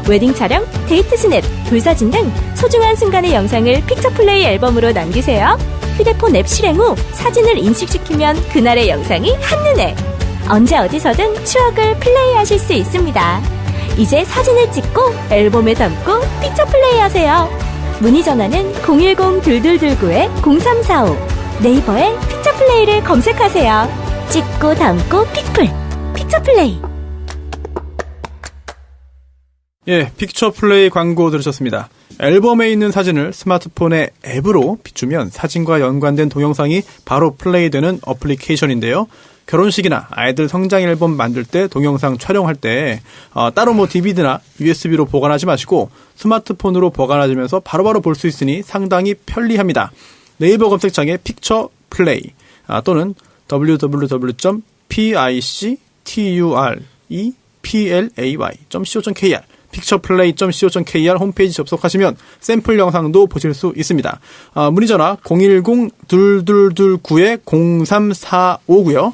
웨딩 촬영, 데이트 스냅, 돌사진 등 소중한 순간의 영상을 픽처 플레이 앨범으로 남기세요. 휴대폰 앱 실행 후 사진을 인식시키면 그날의 영상이 한눈에. 언제 어디서든 추억을 플레이하실 수 있습니다. 이제 사진을 찍고 앨범에 담고 픽처 플레이하세요. 문의 전화는 010-2229-0345. 네이버에 픽처 플레이를 검색하세요. 찍고 담고 픽플. 픽처 플레이. 예, 픽처 플레이 광고 들으셨습니다. 앨범에 있는 사진을 스마트폰의 앱으로 비추면 사진과 연관된 동영상이 바로 플레이되는 어플리케이션인데요. 결혼식이나 아이들 성장 앨범 만들 때 동영상 촬영할 때 따로 뭐 DVD나 USB로 보관하지 마시고 스마트폰으로 보관하시면서 바로바로 볼 수 있으니 상당히 편리합니다. 네이버 검색창에 픽처 플레이 또는 www.pictureplay.co.kr 픽처플레이.co.kr 홈페이지 접속하시면 샘플 영상도 보실 수 있습니다. 문의 전화 010-2229-0345고요.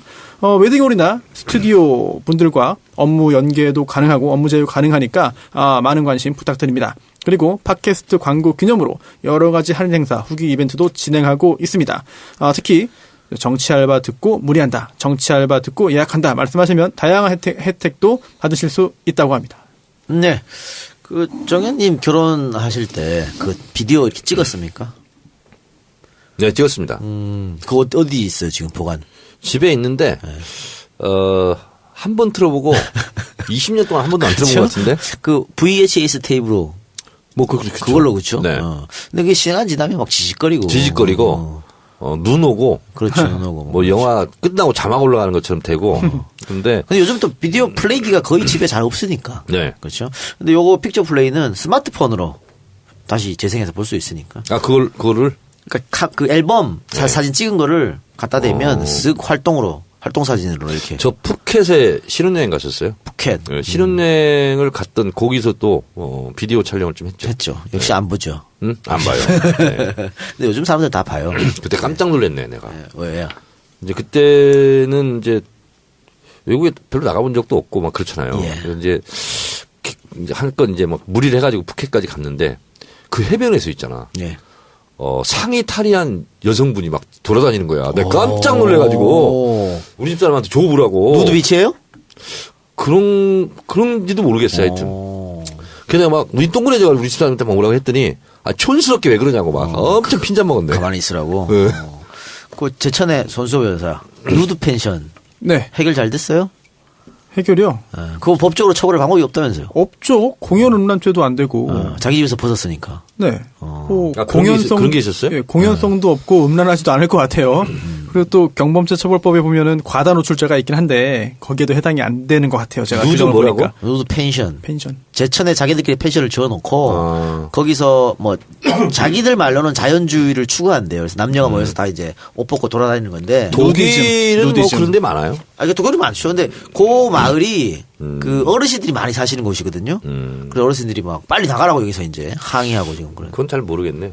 웨딩홀이나 스튜디오 분들과 업무 연계도 가능하고 업무 제휴 가능하니까 많은 관심 부탁드립니다. 그리고 팟캐스트 광고 기념으로 여러 가지 할인 행사, 후기 이벤트도 진행하고 있습니다. 특히 정치 알바 듣고 문의한다, 정치 알바 듣고 예약한다 말씀하시면 다양한 혜택도 받으실 수 있다고 합니다. 네. 그 정현님 결혼하실 때 그 비디오 이렇게 찍었습니까? 네, 찍었습니다. 그거 어디 있어요 지금 보관? 집에 있는데 한 번 틀어보고 20년 동안 한 번도 안 틀어본 것 같은데. 그 VHS 테이프로 뭐 그렇죠. 그걸로 그렇죠. 네. 근데 그게 시간 지나면 막 지직거리고. 눈 오고. 그렇죠. 눈 오고. 뭐 영화 끝나고 자막 올라가는 것처럼 되고. 근데 요즘 또 비디오 플레이기가 거의 집에 잘 없으니까. 네. 그렇죠. 근데 요거 픽처 플레이는 스마트폰으로 다시 재생해서 볼 수 있으니까. 그거를? 그러니까 그 앨범 사진 찍은 거를 갖다 대면 쓱 활동 사진으로 이렇게. 저 푸켓에 신혼여행 갔었어요. 푸켓. 네, 신혼여행을 갔던 거기서 또 비디오 촬영을 좀 했죠. 역시 안 보죠. 응? 안 봐요. 네. 근데 요즘 사람들 다 봐요. 그때 깜짝 놀랐네, 내가. 네, 왜요? 이제 그때는 이제 외국에 별로 나가본 적도 없고 막 그렇잖아요. 예. 그래서 이제 한건 이제 막 무리를 해가지고 푸켓까지 갔는데 그 해변에서 있잖아. 예. 상의 탈의한 여성분이 막 돌아다니는 거야. 내가 깜짝 놀래가지고 우리 집 사람한테 줘보라고. 누드비치예요? 그런지도 모르겠어요. 하여튼. 그냥 막 눈이 동그래져가지고 우리 집 사람한테 막 오라고 했더니 촌스럽게 왜 그러냐고 막 엄청 핀잔 먹었네. 가만히 있으라고. 네. 그 제천의 손수호 여사 누드 펜션. 네. 해결 잘 됐어요? 해결이요? 그거 법적으로 처벌할 방법이 없다면서요? 없죠. 공연 음란죄도 안 되고. 자기 집에서 벗었으니까. 네. 그런 게 있었어요? 예, 공연성도 없고 음란하지도 않을 것 같아요. 그리고 또 경범죄 처벌법에 보면은 과다 노출죄가 있긴 한데 거기에도 해당이 안 되는 것 같아요. 제가 누드 규정을 뭐라고? 보니까. 누드 펜션. 펜션. 제천에 자기들끼리 펜션을 지어놓고 거기서 뭐 자기들 말로는 자연주의를 추구한대요. 그래서 남녀가 모여서 다 이제 옷 벗고 돌아다니는 건데. 독일은 뭐 누디즘. 그런 데 많아요? 아, 이게 독일은 많죠. 근데 그 마을이 그 어르신들이 많이 사시는 곳이거든요. 그래서 어르신들이 막 빨리 나가라고 여기서 이제 항의하고 지금 그런. 그건 잘 모르겠네.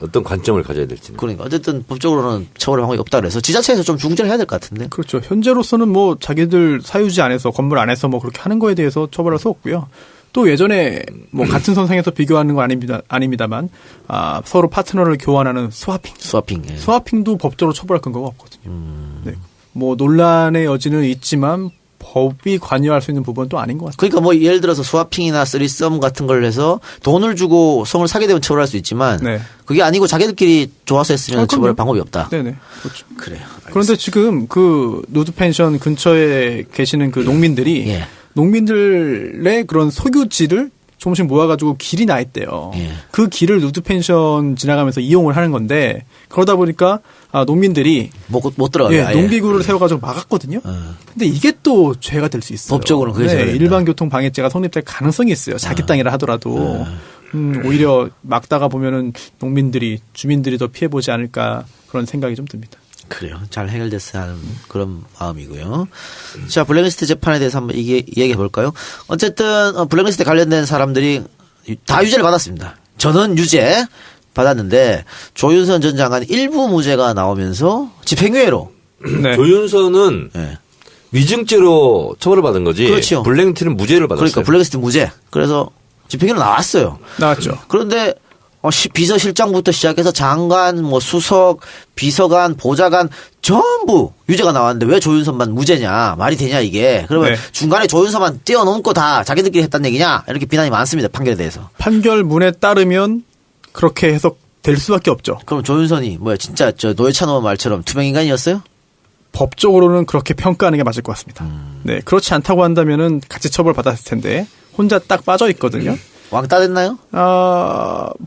어떤 관점을 가져야 될지. 그러니까 어쨌든 법적으로는 처벌 방법이 없다 그래서 지자체에서 좀 중재를 해야 될 것 같은데. 그렇죠. 현재로서는 뭐 자기들 사유지 안에서 건물 안에서 뭐 그렇게 하는 거에 대해서 처벌할 수 없고요. 또 예전에 뭐 같은 선상에서 비교하는 건 아닙니다만 서로 파트너를 교환하는 스와핑. 예. 스와핑도 법적으로 처벌할 근거가 없거든요. 네. 뭐 논란의 여지는 있지만 법이 관여할 수 있는 부분은 또 아닌 것 같아요. 그러니까 뭐 예를 들어서 스와핑이나 쓰리썸 같은 걸 해서 돈을 주고 성을 사게 되면 처벌할 수 있지만 네. 그게 아니고 자기들끼리 좋아서 했으면 처벌할 방법이 없다. 네네. 그렇죠. 그래요. 그런데 지금 그 누드 펜션 근처에 계시는 그 농민들이 예. 농민들의 그런 소유지를 조금씩 모아가지고 길이 나 있대요. 예. 그 길을 누드 펜션 지나가면서 이용을 하는 건데 그러다 보니까 농민들이 못 들어가요. 아예. 농기구를 세워가지고 막았거든요. 근데 이게 또 죄가 될 수 있어요. 법적으로는 그게 죄가 된다. 일반 교통 방해죄가 성립될 가능성이 있어요. 자기 땅이라 하더라도 오히려 막다가 보면은 주민들이 더 피해 보지 않을까 그런 생각이 좀 듭니다. 그래요. 잘 해결됐어야 하는 그런 마음이고요. 자, 블랙리스트 재판에 대해서 한번 이야기해 볼까요? 어쨌든 블랙리스트에 관련된 사람들이 다 유죄를 받았습니다. 저는 유죄 받았는데 조윤선 전 장관 일부 무죄가 나오면서 집행유예로. 네. 조윤선은 네. 위증죄로 처벌을 받은 거지. 그렇죠. 블랙리스트는 무죄를 받았어요. 그러니까 블랙리스트 무죄. 그래서 집행유예 나왔어요. 나왔죠. 그런데 비서실장부터 시작해서 장관, 뭐 수석, 비서관, 보좌관 전부 유죄가 나왔는데 왜 조윤선만 무죄냐? 말이 되냐 이게? 그러면 네. 중간에 조윤선만 뛰어넘고 다 자기들끼리 했다는 얘기냐? 이렇게 비난이 많습니다. 판결에 대해서. 판결문에 따르면 그렇게 해석될 수밖에 없죠. 그럼 조윤선이 진짜 노회찬 의원 말처럼 투명인간이었어요? 법적으로는 그렇게 평가하는 게 맞을 것 같습니다. 네, 그렇지 않다고 한다면은 같이 처벌 받았을 텐데 혼자 딱 빠져 있거든요. 왕따 됐나요?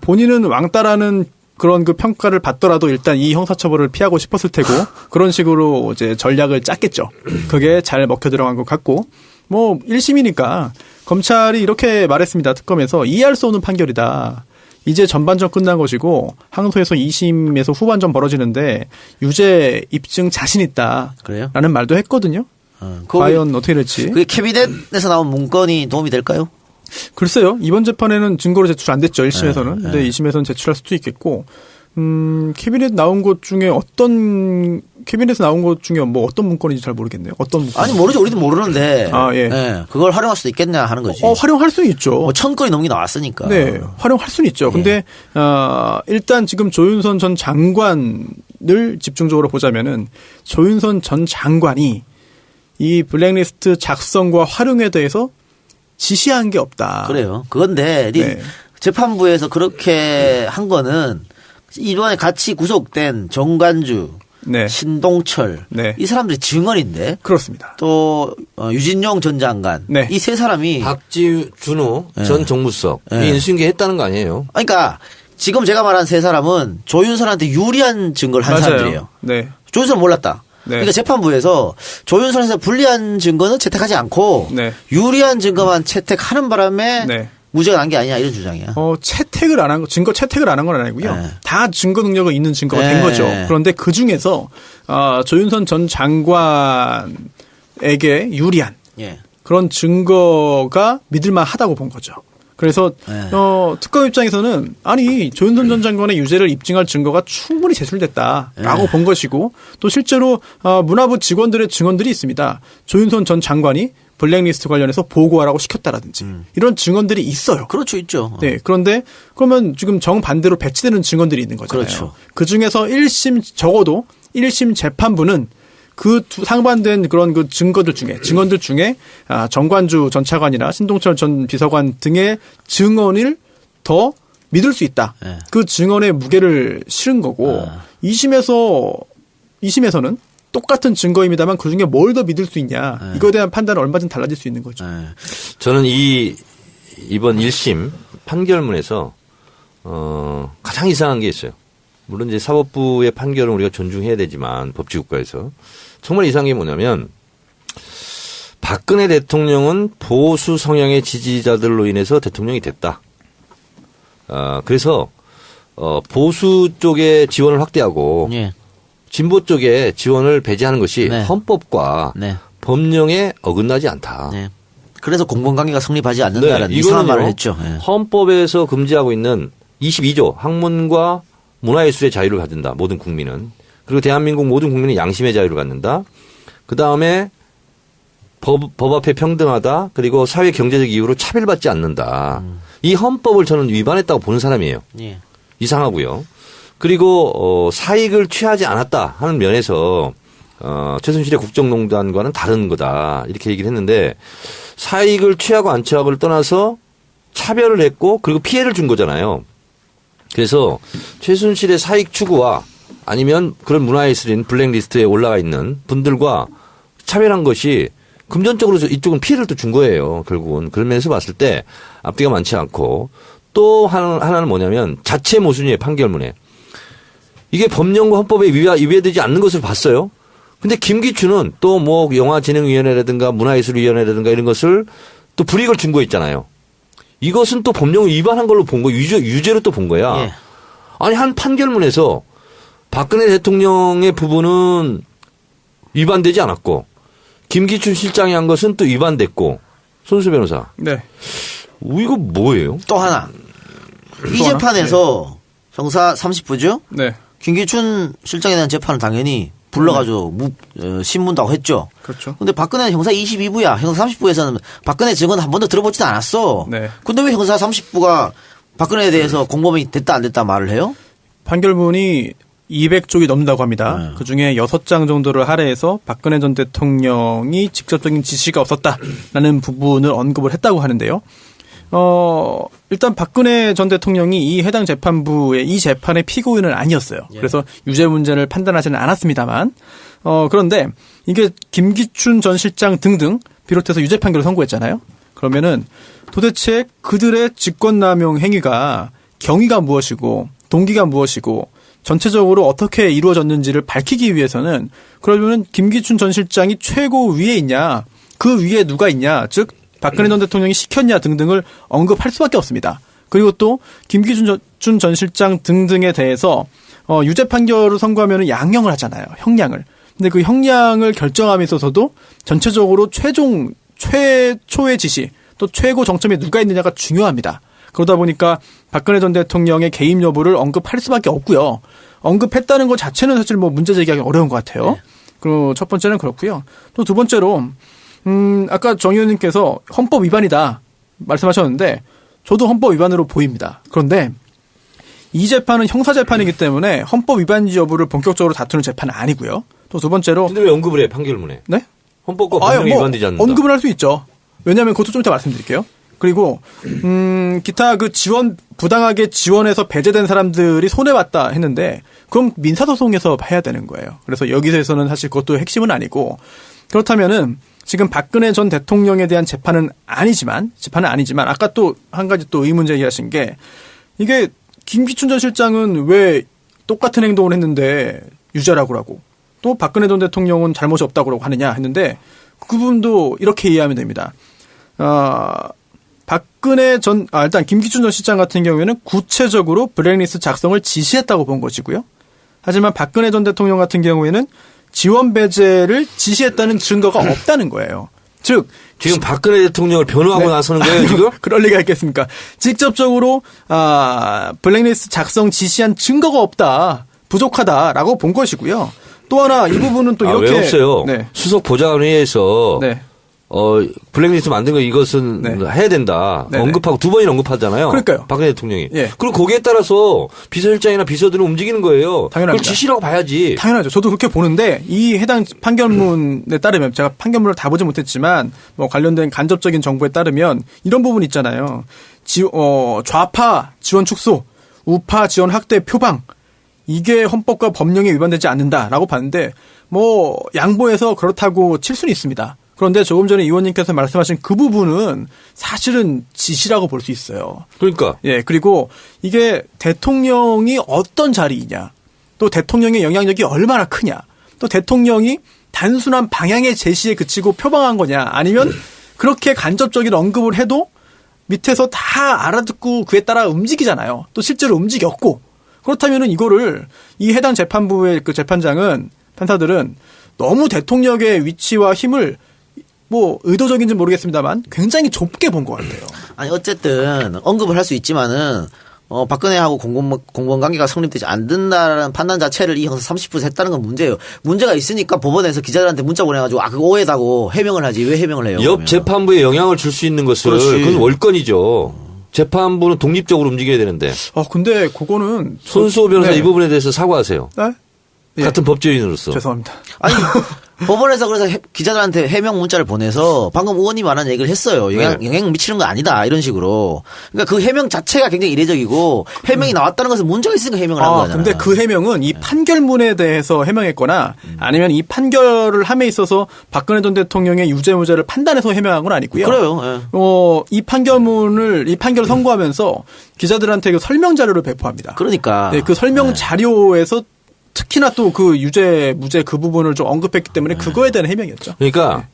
본인은 왕따라는 그런 그 평가를 받더라도 일단 이 형사처벌을 피하고 싶었을 테고 그런 식으로 이제 전략을 짰겠죠. 그게 잘 먹혀 들어간 것 같고 1심이니까 검찰이 이렇게 말했습니다. 특검에서 이해할 수 없는 판결이다. 이제 전반전 끝난 것이고 항소에서 2심에서 후반전 벌어지는데 유죄 입증 자신 있다. 그래요? 라는 말도 했거든요. 과연 어떻게 될지. 그게 캐비넷에서 나온 문건이 도움이 될까요? 글쎄요. 이번 재판에는 증거로 제출 안 됐죠. 1심에서는. 근데 2심에서는 제출할 수도 있겠고. 캐비넷 나온 것 중에 캐비넷에서 나온 것 중에 어떤 문건인지 잘 모르겠네요. 어떤 문건? 아니, 모르죠. 우리도 모르는데. 예. 네, 그걸 활용할 수도 있겠냐 하는 거지. 활용할 수는 있죠. 1000건이 넘게 나왔으니까. 네. 활용할 수는 있죠. 근데, 일단 지금 조윤선 전 장관을 집중적으로 보자면은 조윤선 전 장관이 이 블랙리스트 작성과 활용에 대해서 지시한 게 없다. 그래요. 그건데 네. 재판부에서 그렇게 한 거는 이번에 같이 구속된 정관주, 네. 신동철 네. 이 사람들이 증언인데 그렇습니다. 또 유진용 전 장관 네. 이 세 사람이 박지준호 전 정무수석 이 인수인계 했다는 거 아니에요? 그러니까 지금 제가 말한 세 사람은 조윤선한테 유리한 증거를 한 맞아요. 사람들이에요. 네. 조윤선은 몰랐다. 네. 그러니까 재판부에서 조윤선에서 불리한 증거는 채택하지 않고 네. 유리한 증거만 채택하는 바람에 네. 무죄가 난 게 아니냐 이런 주장이야. 채택을 안 한 거, 증거 채택을 안 한 건 아니고요. 네. 다 증거 능력이 있는 증거가 된 네. 거죠. 그런데 그 중에서, 조윤선 전 장관에게 유리한 예. 그런 증거가 믿을만 하다고 본 거죠. 그래서, 특검 입장에서는 아니, 조윤선 전 장관의 유죄를 입증할 증거가 충분히 제출됐다라고 본 것이고 또 실제로, 문화부 직원들의 증언들이 있습니다. 조윤선 전 장관이 블랙리스트 관련해서 보고하라고 시켰다라든지 이런 증언들이 있어요. 그렇죠, 있죠. 네, 그런데 그러면 지금 정반대로 배치되는 증언들이 있는 거잖아요. 그렇죠. 그 중에서 적어도 1심 재판부는 그 상반된 그런 그 증거들 중에 정관주 전 차관이나 신동철 전 비서관 등의 증언을 더 믿을 수 있다. 네. 그 증언의 무게를 실은 거고 2심에서는 똑같은 증거입니다만 그중에 뭘 더 믿을 수 있냐. 이거에 대한 판단은 얼마든지 달라질 수 있는 거죠. 저는 이번 1심 판결문에서 가장 이상한 게 있어요. 물론 이제 사법부의 판결은 우리가 존중해야 되지만 법치국가에서 정말 이상한 게 뭐냐면 박근혜 대통령은 보수 성향의 지지자들로 인해서 대통령이 됐다. 그래서 보수 쪽의 지원을 확대하고 예. 진보 쪽의 지원을 배제하는 것이 네. 헌법과 네. 법령에 어긋나지 않다. 네. 그래서 공공관계가 성립하지 않는다라는 네, 이상한 이거는요, 말을 했죠. 예. 헌법에서 금지하고 있는 22조 학문과 문화예술의 자유를 가진다. 모든 국민은. 그리고 대한민국 모든 국민은 양심의 자유를 갖는다. 그다음에 법 앞에 평등하다. 그리고 사회 경제적 이유로 차별받지 않는다. 이 헌법을 저는 위반했다고 보는 사람이에요. 예. 이상하고요. 그리고 사익을 취하지 않았다 하는 면에서 최순실의 국정농단과는 다른 거다 이렇게 얘기를 했는데 사익을 취하고 안 취하고를 떠나서 차별을 했고 그리고 피해를 준 거잖아요. 그래서 최순실의 사익 추구와 아니면 그런 문화예술인 블랙리스트에 올라가 있는 분들과 차별한 것이 금전적으로 이쪽은 피해를 또 준 거예요. 결국은. 그런 면에서 봤을 때 앞뒤가 많지 않고 또 하나는 뭐냐면 자체 모순위의 판결문에 이게 법령과 헌법에 위배되지 않는 것을 봤어요. 근데 김기춘은 또 뭐 영화진흥위원회라든가 문화예술위원회라든가 이런 것을 또 불이익을 준 거 있잖아요. 이것은 또 법령을 위반한 걸로 본 거, 유죄로 또 본 거야. 예. 아니, 한 판결문에서 박근혜 대통령의 부분은 위반되지 않았고, 김기춘 실장이 한 것은 또 위반됐고, 손수 변호사. 네. 이거 뭐예요? 또 하나. 이 재판에서 형사 30부죠? 네. 김기춘 실장에 대한 재판은 당연히 불러가지고 신문도 하고 했죠. 그렇죠. 근데 박근혜는 형사 22부야. 형사 30부에서는 박근혜 증언 한 번도 들어보지도 않았어. 네. 근데 왜 형사 30부가 박근혜에 대해서 공범이 됐다 안 됐다 말을 해요? 판결문이 200쪽이 넘는다고 합니다. 네. 그중에 6장 정도를 할애해서 박근혜 전 대통령이 직접적인 지시가 없었다라는 부분을 언급을 했다고 하는데요. 일단 박근혜 전 대통령이 이 해당 재판부의 이 재판의 피고인은 아니었어요. 그래서 유죄 문제를 판단하지는 않았습니다만, 그런데 이게 김기춘 전 실장 등등 비롯해서 유죄 판결을 선고했잖아요. 그러면은 도대체 그들의 직권남용 행위가 경위가 무엇이고 동기가 무엇이고 전체적으로 어떻게 이루어졌는지를 밝히기 위해서는 그러면은 김기춘 전 실장이 최고 위에 있냐, 그 위에 누가 있냐, 즉 박근혜 전 대통령이 시켰냐 등등을 언급할 수밖에 없습니다. 그리고 또 김기춘 전 실장 등등에 대해서 유죄 판결을 선고하면 양형을 하잖아요. 형량을. 근데 그 형량을 결정함에 있어서도 전체적으로 최초의 지시 또 최고 정점에 누가 있느냐가 중요합니다. 그러다 보니까 박근혜 전 대통령의 개입 여부를 언급할 수밖에 없고요. 언급했다는 것 자체는 사실 뭐 문제 제기하기 어려운 것 같아요. 그리고 첫 번째는 그렇고요. 또 두 번째로 아까 정 의원님께서 헌법 위반이다 말씀하셨는데 저도 헌법 위반으로 보입니다. 그런데 이 재판은 형사재판이기 때문에 헌법 위반지 여부를 본격적으로 다투는 재판은 아니고요. 또 두 번째로. 근데 왜 언급을 해, 판결문에? 네? 헌법과 법령이 위반되지 않는다. 언급을 할 수 있죠. 왜냐하면 그것도 좀 이따 말씀드릴게요. 그리고 기타 그 부당하게 지원해서 배제된 사람들이 손해봤다 했는데 그럼 민사소송에서 해야 되는 거예요. 그래서 여기서는 사실 그것도 핵심은 아니고 그렇다면은 지금 박근혜 전 대통령에 대한 재판은 아니지만 아까 또 한 가지 또 의문 제기하신 게 이게 김기춘 전 실장은 왜 똑같은 행동을 했는데 유죄라고 하고 또 박근혜 전 대통령은 잘못이 없다고 하느냐 했는데 그 부분도 이렇게 이해하면 됩니다. 일단 김기춘 전 실장 같은 경우에는 구체적으로 블랙리스트 작성을 지시했다고 본 것이고요. 하지만 박근혜 전 대통령 같은 경우에는 지원 배제를 지시했다는 증거가 없다는 거예요. 즉 지금 박근혜 대통령을 변호하고 네. 나서는 거예요, 지금? 그럴 리가 있겠습니까? 직접적으로 블랙리스트 작성 지시한 증거가 없다, 부족하다라고 본 것이고요. 또 하나 이 부분은 또 이렇게 왜 없어요? 네. 수석 보좌관회의에서 네. 블랙리스트 만든 거 이것은 네. 해야 된다. 네네. 언급하고 두 번이나 언급하잖아요. 그러니까요. 박근혜 대통령이. 예. 그럼 거기에 따라서 비서실장이나 비서들은 움직이는 거예요. 당연합니다. 그걸 지시라고 봐야지. 당연하죠. 저도 그렇게 보는데 이 해당 판결문에 따르면 제가 판결문을 다 보지 못했지만 뭐 관련된 간접적인 정보에 따르면 이런 부분 있잖아요. 좌파 지원 축소, 우파 지원 확대 표방 이게 헌법과 법령에 위반되지 않는다라고 봤는데 뭐 양보해서 그렇다고 칠 수는 있습니다. 그런데 조금 전에 의원님께서 말씀하신 그 부분은 사실은 지시라고 볼 수 있어요. 그러니까. 예, 그리고 이게 대통령이 어떤 자리이냐, 또 대통령의 영향력이 얼마나 크냐, 또 대통령이 단순한 방향의 제시에 그치고 표방한 거냐, 아니면 그렇게 간접적인 언급을 해도 밑에서 다 알아듣고 그에 따라 움직이잖아요. 또 실제로 움직였고, 그렇다면은 이거를 이 해당 재판부의 그 재판장은, 판사들은 너무 대통령의 위치와 힘을 뭐 의도적인지 모르겠습니다만 굉장히 좁게 본 것 같아요. 아니 어쨌든 언급을 할 수 있지만은 박근혜하고 공무원 관계가 성립되지 않는다라는 판단 자체를 이 형사 30%에서 했다는 건 문제예요. 문제가 있으니까 법원에서 기자들한테 문자 보내가지고 그거 오해다고 해명을 하지 왜 해명을 해요? 옆 그러면. 재판부에 영향을 줄 수 있는 것을 그건 월권이죠. 재판부는 독립적으로 움직여야 되는데. 근데 그거는 손수호 변호사 네. 이 부분에 대해서 사과하세요. 네? 예. 같은 법조인으로서. 죄송합니다. 아니 법원에서 그래서 기자들한테 해명 문자를 보내서 방금 의원님 말한 얘기를 했어요. 영향 미치는 거 아니다 이런 식으로. 그러니까 그 해명 자체가 굉장히 이례적이고 해명이 나왔다는 것은 문제가 있으니까 해명을 한 거잖아요. 근데 그 해명은 이 판결문에 대해서 해명했거나 아니면 이 판결을 함에 있어서 박근혜 전 대통령의 유죄 무죄를 판단해서 해명한 건 아니고요. 그래요. 예. 이 판결을 선고하면서 기자들한테 그 설명 자료를 배포합니다. 그러니까. 네, 그 설명 자료에서 특히나 또 그 유죄 무죄 그 부분을 좀 언급했기 때문에 그거에 대한 해명이었죠. 그러니까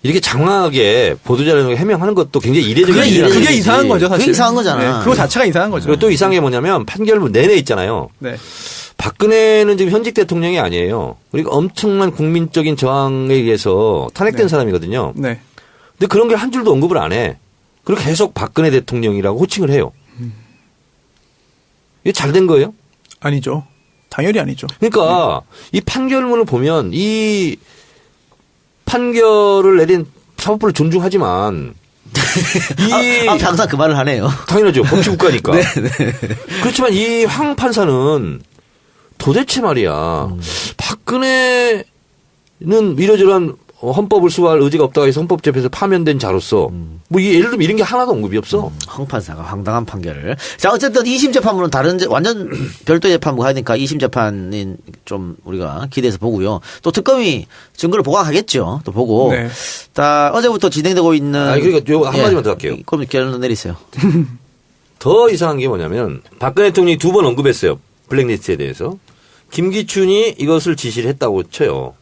이렇게 장황하게 보도자료에 해명하는 것도 굉장히 이례적인 그게 이상한 거죠, 사실. 그게 이상한 거잖아. 네, 그거 자체가 이상한 거죠. 그리고 또 이상한 게 뭐냐면 판결문 내내 있잖아요. 네. 박근혜는 지금 현직 대통령이 아니에요. 그러니까 엄청난 국민적인 저항에 의해서 탄핵된 사람이거든요. 네. 근데 그런 게 한 줄도 언급을 안 해. 그리고 계속 박근혜 대통령이라고 호칭을 해요. 이게 잘 된 거예요? 아니죠. 당연히 아니죠. 그러니까 이 판결문을 보면 이 판결을 내린 사법부를 존중하지만 항상 그 말을 하네요. 당연하죠. 법치국가니까. 그렇지만 이 황 판사는 도대체 말이야. 박근혜는 이러저러한 헌법을 수호할 의지가 없다고 해서 헌법재판에서 파면된 자로서 뭐 예를 들면 이런 게 하나도 언급이 없어. 황 판사가 황당한 판결을. 자 어쨌든 2심 재판부는 완전 별도의 재판부가 하니까 2심 재판은 좀 우리가 기대해서 보고요. 또 특검이 증거를 보강하겠죠. 또 보고. 네. 자 어제부터 진행되고 있는. 그러니까 요 한마디만 더 할게요. 그럼 결론 내리세요. 더 이상한 게 뭐냐면 박근혜 대통령이 2번 언급했어요. 블랙리스트에 대해서. 김기춘이 이것을 지시를 했다고 쳐요.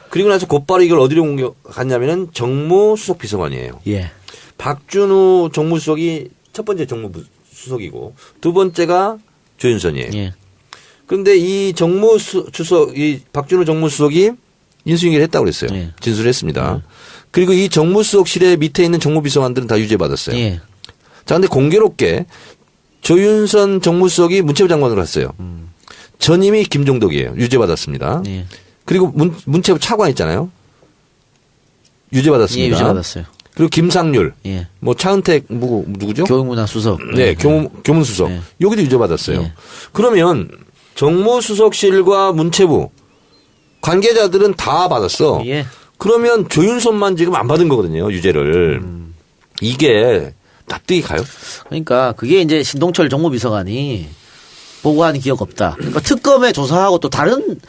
그리고 나서 곧바로 이걸 어디로 갔냐면은 정무수석 비서관이에요. 예. 박준우 정무수석이 첫 번째 정무수석이고 두 번째가 조윤선이에요. 예. 그런데 이 이 박준우 정무수석이 인수인계를 했다고 그랬어요. 예. 진술을 했습니다. 그리고 이 정무수석실에 밑에 있는 정무비서관들은 다 유죄받았어요. 예. 자, 근데 공교롭게 조윤선 정무수석이 문체부 장관으로 갔어요. 전임이 김종덕이에요. 유죄받았습니다. 예. 그리고 문체부 차관 있잖아요. 유죄받았습니다. 예, 유죄받았어요. 그리고 김상률, 예. 뭐 차은택 누구죠? 교육문화 수석. 네, 교문수석. 네. 여기도 유죄받았어요. 예. 그러면 정무수석실과 문체부 관계자들은 다 받았어. 예. 그러면 조윤선만 지금 안 받은 거거든요. 유죄를. 이게 납득이 가요? 그러니까 그게 이제 신동철 정무비서관이 보고한 기억 없다. 그러니까 특검에 조사하고 또 다른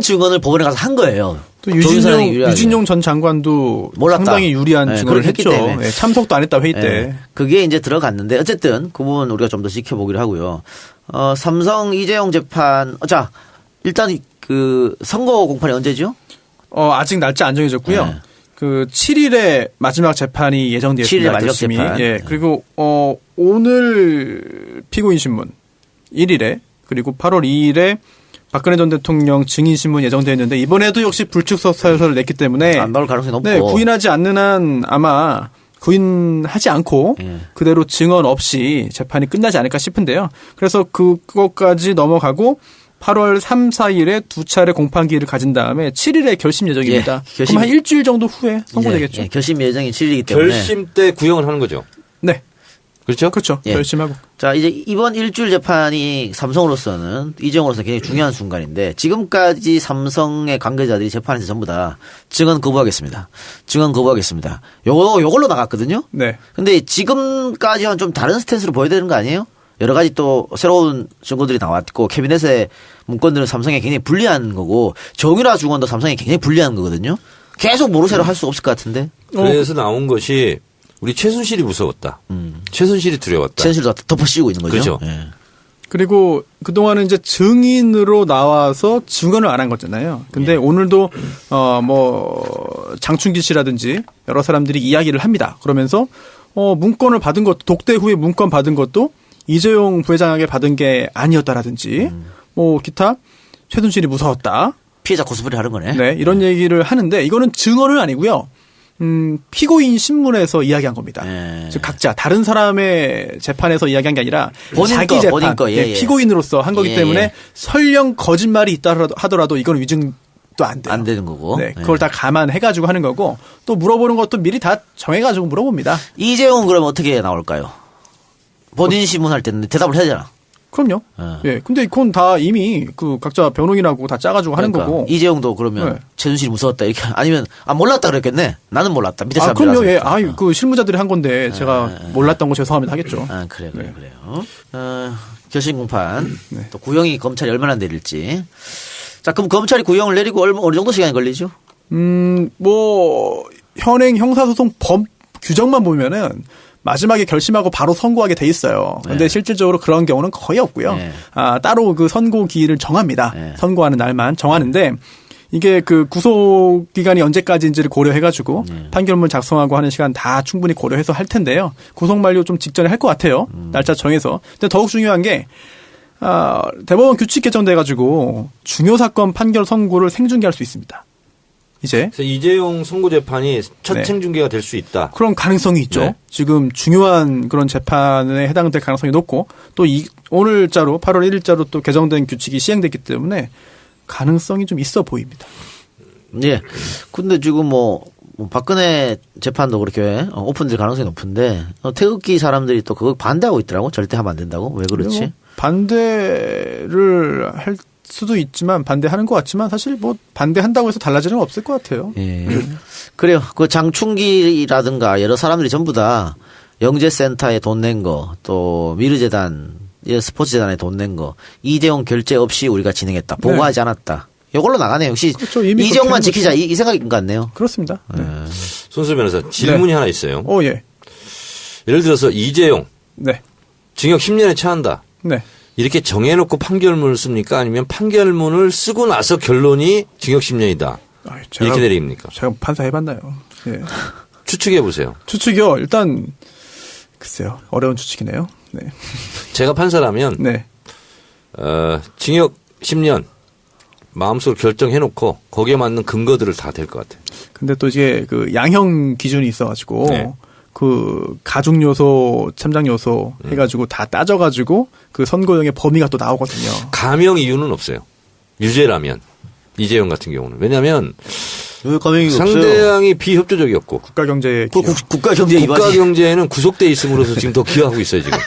증언을 법원에 가서 한 거예요. 또 유진용 전 장관도 몰랐다. 상당히 유리한 네, 증언을 그렇게 했죠. 했기 때문에. 네, 참석도 안 했다 회의 때. 네, 그게 이제 들어갔는데 어쨌든 그 부분 우리가 좀 더 지켜보기로 하고요. 삼성 이재용 재판. 자 일단 그 선고 공판이 언제죠? 아직 날짜 안 정해졌고요. 네. 그 7일에 마지막 재판이 예정되어 있습니다. 7일에 마지막 재판. 예. 그리고 오늘 피고인 신문 1일에 그리고 8월 2일에 박근혜 전 대통령 증인 신문 예정되어 있는데 이번에도 역시 불출석 사유서를 냈기 때문에 안 나올 가능성이 높고. 네, 구인하지 않는 한 아마 구인하지 않고 그대로 증언 없이 재판이 끝나지 않을까 싶은데요. 그래서 그것까지 넘어가고 8월 3, 4일에 두 차례 공판기일을 가진 다음에 7일에 결심 예정입니다. 예, 그럼 한 일주일 정도 후에 선고되겠죠. 예, 결심 예정이 7일이기 때문에. 결심 때 구형을 하는 거죠. 네. 그렇죠? 그렇죠. 예. 결심하고. 자, 이제 이번 일주일 재판이 삼성으로서는 이재용으로서는 굉장히 중요한 순간인데 지금까지 삼성의 관계자들이 재판에서 전부 다 증언 거부하겠습니다. 증언 거부하겠습니다. 요걸로 나갔거든요. 네. 근데 지금까지와는 좀 다른 스탠스로 보여야 되는 거 아니에요? 여러 가지 또 새로운 증거들이 나왔고 캐비넷의 문건들은 삼성에 굉장히 불리한 거고 정유라 중원도 삼성에 굉장히 불리한 거거든요. 계속 모르쇠로 할 수 없을 것 같은데. 그래서 나온 것이 우리 최순실이 무서웠다. 최순실이 두려웠다. 최순실도 덮어씌우고 있는 거죠. 그렇죠. 예. 그리고 그동안은 이제 증인으로 나와서 증언을 안 한 거잖아요. 근데 오늘도 장충기 씨라든지 여러 사람들이 이야기를 합니다. 그러면서 문건을 받은 것도 독대 후에 문건 받은 것도 이재용 부회장에게 받은 게 아니었다라든지 기타 최순실이 무서웠다. 피해자 고스톱을 하는 거네. 네, 이런 얘기를 하는데 이거는 증언은 아니고요. 피고인 신문에서 이야기한 겁니다. 즉 각자 다른 사람의 재판에서 이야기한 게 아니라 자기 재판, 피고인으로서 한 거기 때문에 설령 거짓말이 있다 하더라도 이건 위증도 안 돼요. 안 되는 거고. 네, 그걸 다 감안해가지고 하는 거고 또 물어보는 것도 미리 다 정해가지고 물어봅니다. 이재용은 그러면 어떻게 나올까요? 본인 신문할 때는 대답을 해야 되잖아. 그럼요. 예. 근데 그건 다 이미 각자 변호인하고 다 짜가지고 하는 거고. 이재용도 그러면 최순실이 무서웠다 이렇게 아니면 몰랐다 그랬겠네. 나는 몰랐다. 밑에 사람들. 그럼요. 예. 그 실무자들이 한 건데 제가 몰랐던 거 죄송합니다 하겠죠. 그래요. 결심 공판. 또 구형이 검찰이 얼마나 내릴지. 자, 그럼 검찰이 구형을 내리고 어느 정도 시간이 걸리죠? 현행 형사소송 법 규정만 보면은 마지막에 결심하고 바로 선고하게 돼 있어요. 근데 실질적으로 그런 경우는 거의 없고요. 따로 그 선고 기일을 정합니다. 선고하는 날만 정하는데 이게 그 구속 기간이 언제까지인지를 고려해가지고 판결문 작성하고 하는 시간 다 충분히 고려해서 할 텐데요. 구속 만료 좀 직전에 할 것 같아요. 날짜 정해서. 근데 더욱 중요한 게 대법원 규칙 개정돼가지고 중요 사건 판결 선고를 생중계할 수 있습니다. 그래서 이재용 선고 재판이 첫 생중계가 될 수 있다. 그런 가능성이 있죠. 네. 지금 중요한 그런 재판에 해당될 가능성이 높고 또 오늘자로 8월 1일자로 또 개정된 규칙이 시행됐기 때문에 가능성이 좀 있어 보입니다. 예. 근데 지금 박근혜 재판도 그렇게 오픈될 가능성이 높은데 태극기 사람들이 또 그거 반대하고 있더라고. 절대 하면 안 된다고. 왜 그렇지? 반대를 할 수도 있지만 반대하는 것 같지만 사실 반대한다고 해서 달라지는 건 없을 것 같아요. 예. 그래요. 그 장충기라든가 여러 사람들이 전부 다 영재센터에 돈 낸 거, 또 미르재단, 스포츠재단에 돈 낸 거, 이재용 결재 없이 우리가 진행했다. 보고하지 않았다. 이걸로 나가네요. 역시 그렇죠. 이재용만 지키자 이 생각인 것 같네요. 그렇습니다. 네. 손수 변호사 질문이 하나 있어요. 예. 예를 들어서 이재용 징역 10년에 처한다. 네. 이렇게 정해놓고 판결문을 씁니까? 아니면 판결문을 쓰고 나서 결론이 징역 10년이다. 이렇게 내립니까? 제가 판사 해봤나요? 예. 추측해 보세요. 추측이요? 일단 글쎄요. 어려운 추측이네요. 네. 제가 판사라면 징역 10년 마음속으로 결정해놓고 거기에 맞는 근거들을 다 댈 것 같아요. 근데 또 이제 그 양형 기준이 있어가지고 그 가중 요소, 참작 요소 해가지고 다 따져가지고 그 선고형의 범위가 또 나오거든요. 감형 이유는 없어요. 유죄라면 이재용 같은 경우는 왜냐하면 상대방이 비협조적이었고 국가경제 국가경제에는 구속돼 있음으로써 지금 더 기여하고 있어요 지금.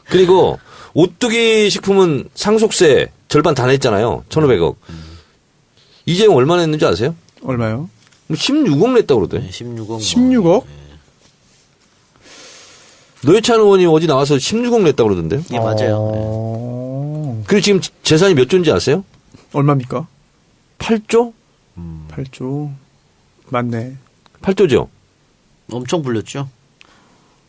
그리고 오뚜기 식품은 상속세 절반 다 냈잖아요. 1,500억. 이재용 얼마 냈는지 아세요? 얼마요? 16억 냈다고 그러더니. 16억? 노회찬 의원이 어디 나와서 16억 냈다고 그러던데요. 예, 맞아요. 그리고 지금 재산이 몇 조인지 아세요? 얼마입니까? 8조? 8조. 맞네. 8조죠. 엄청 불렸죠.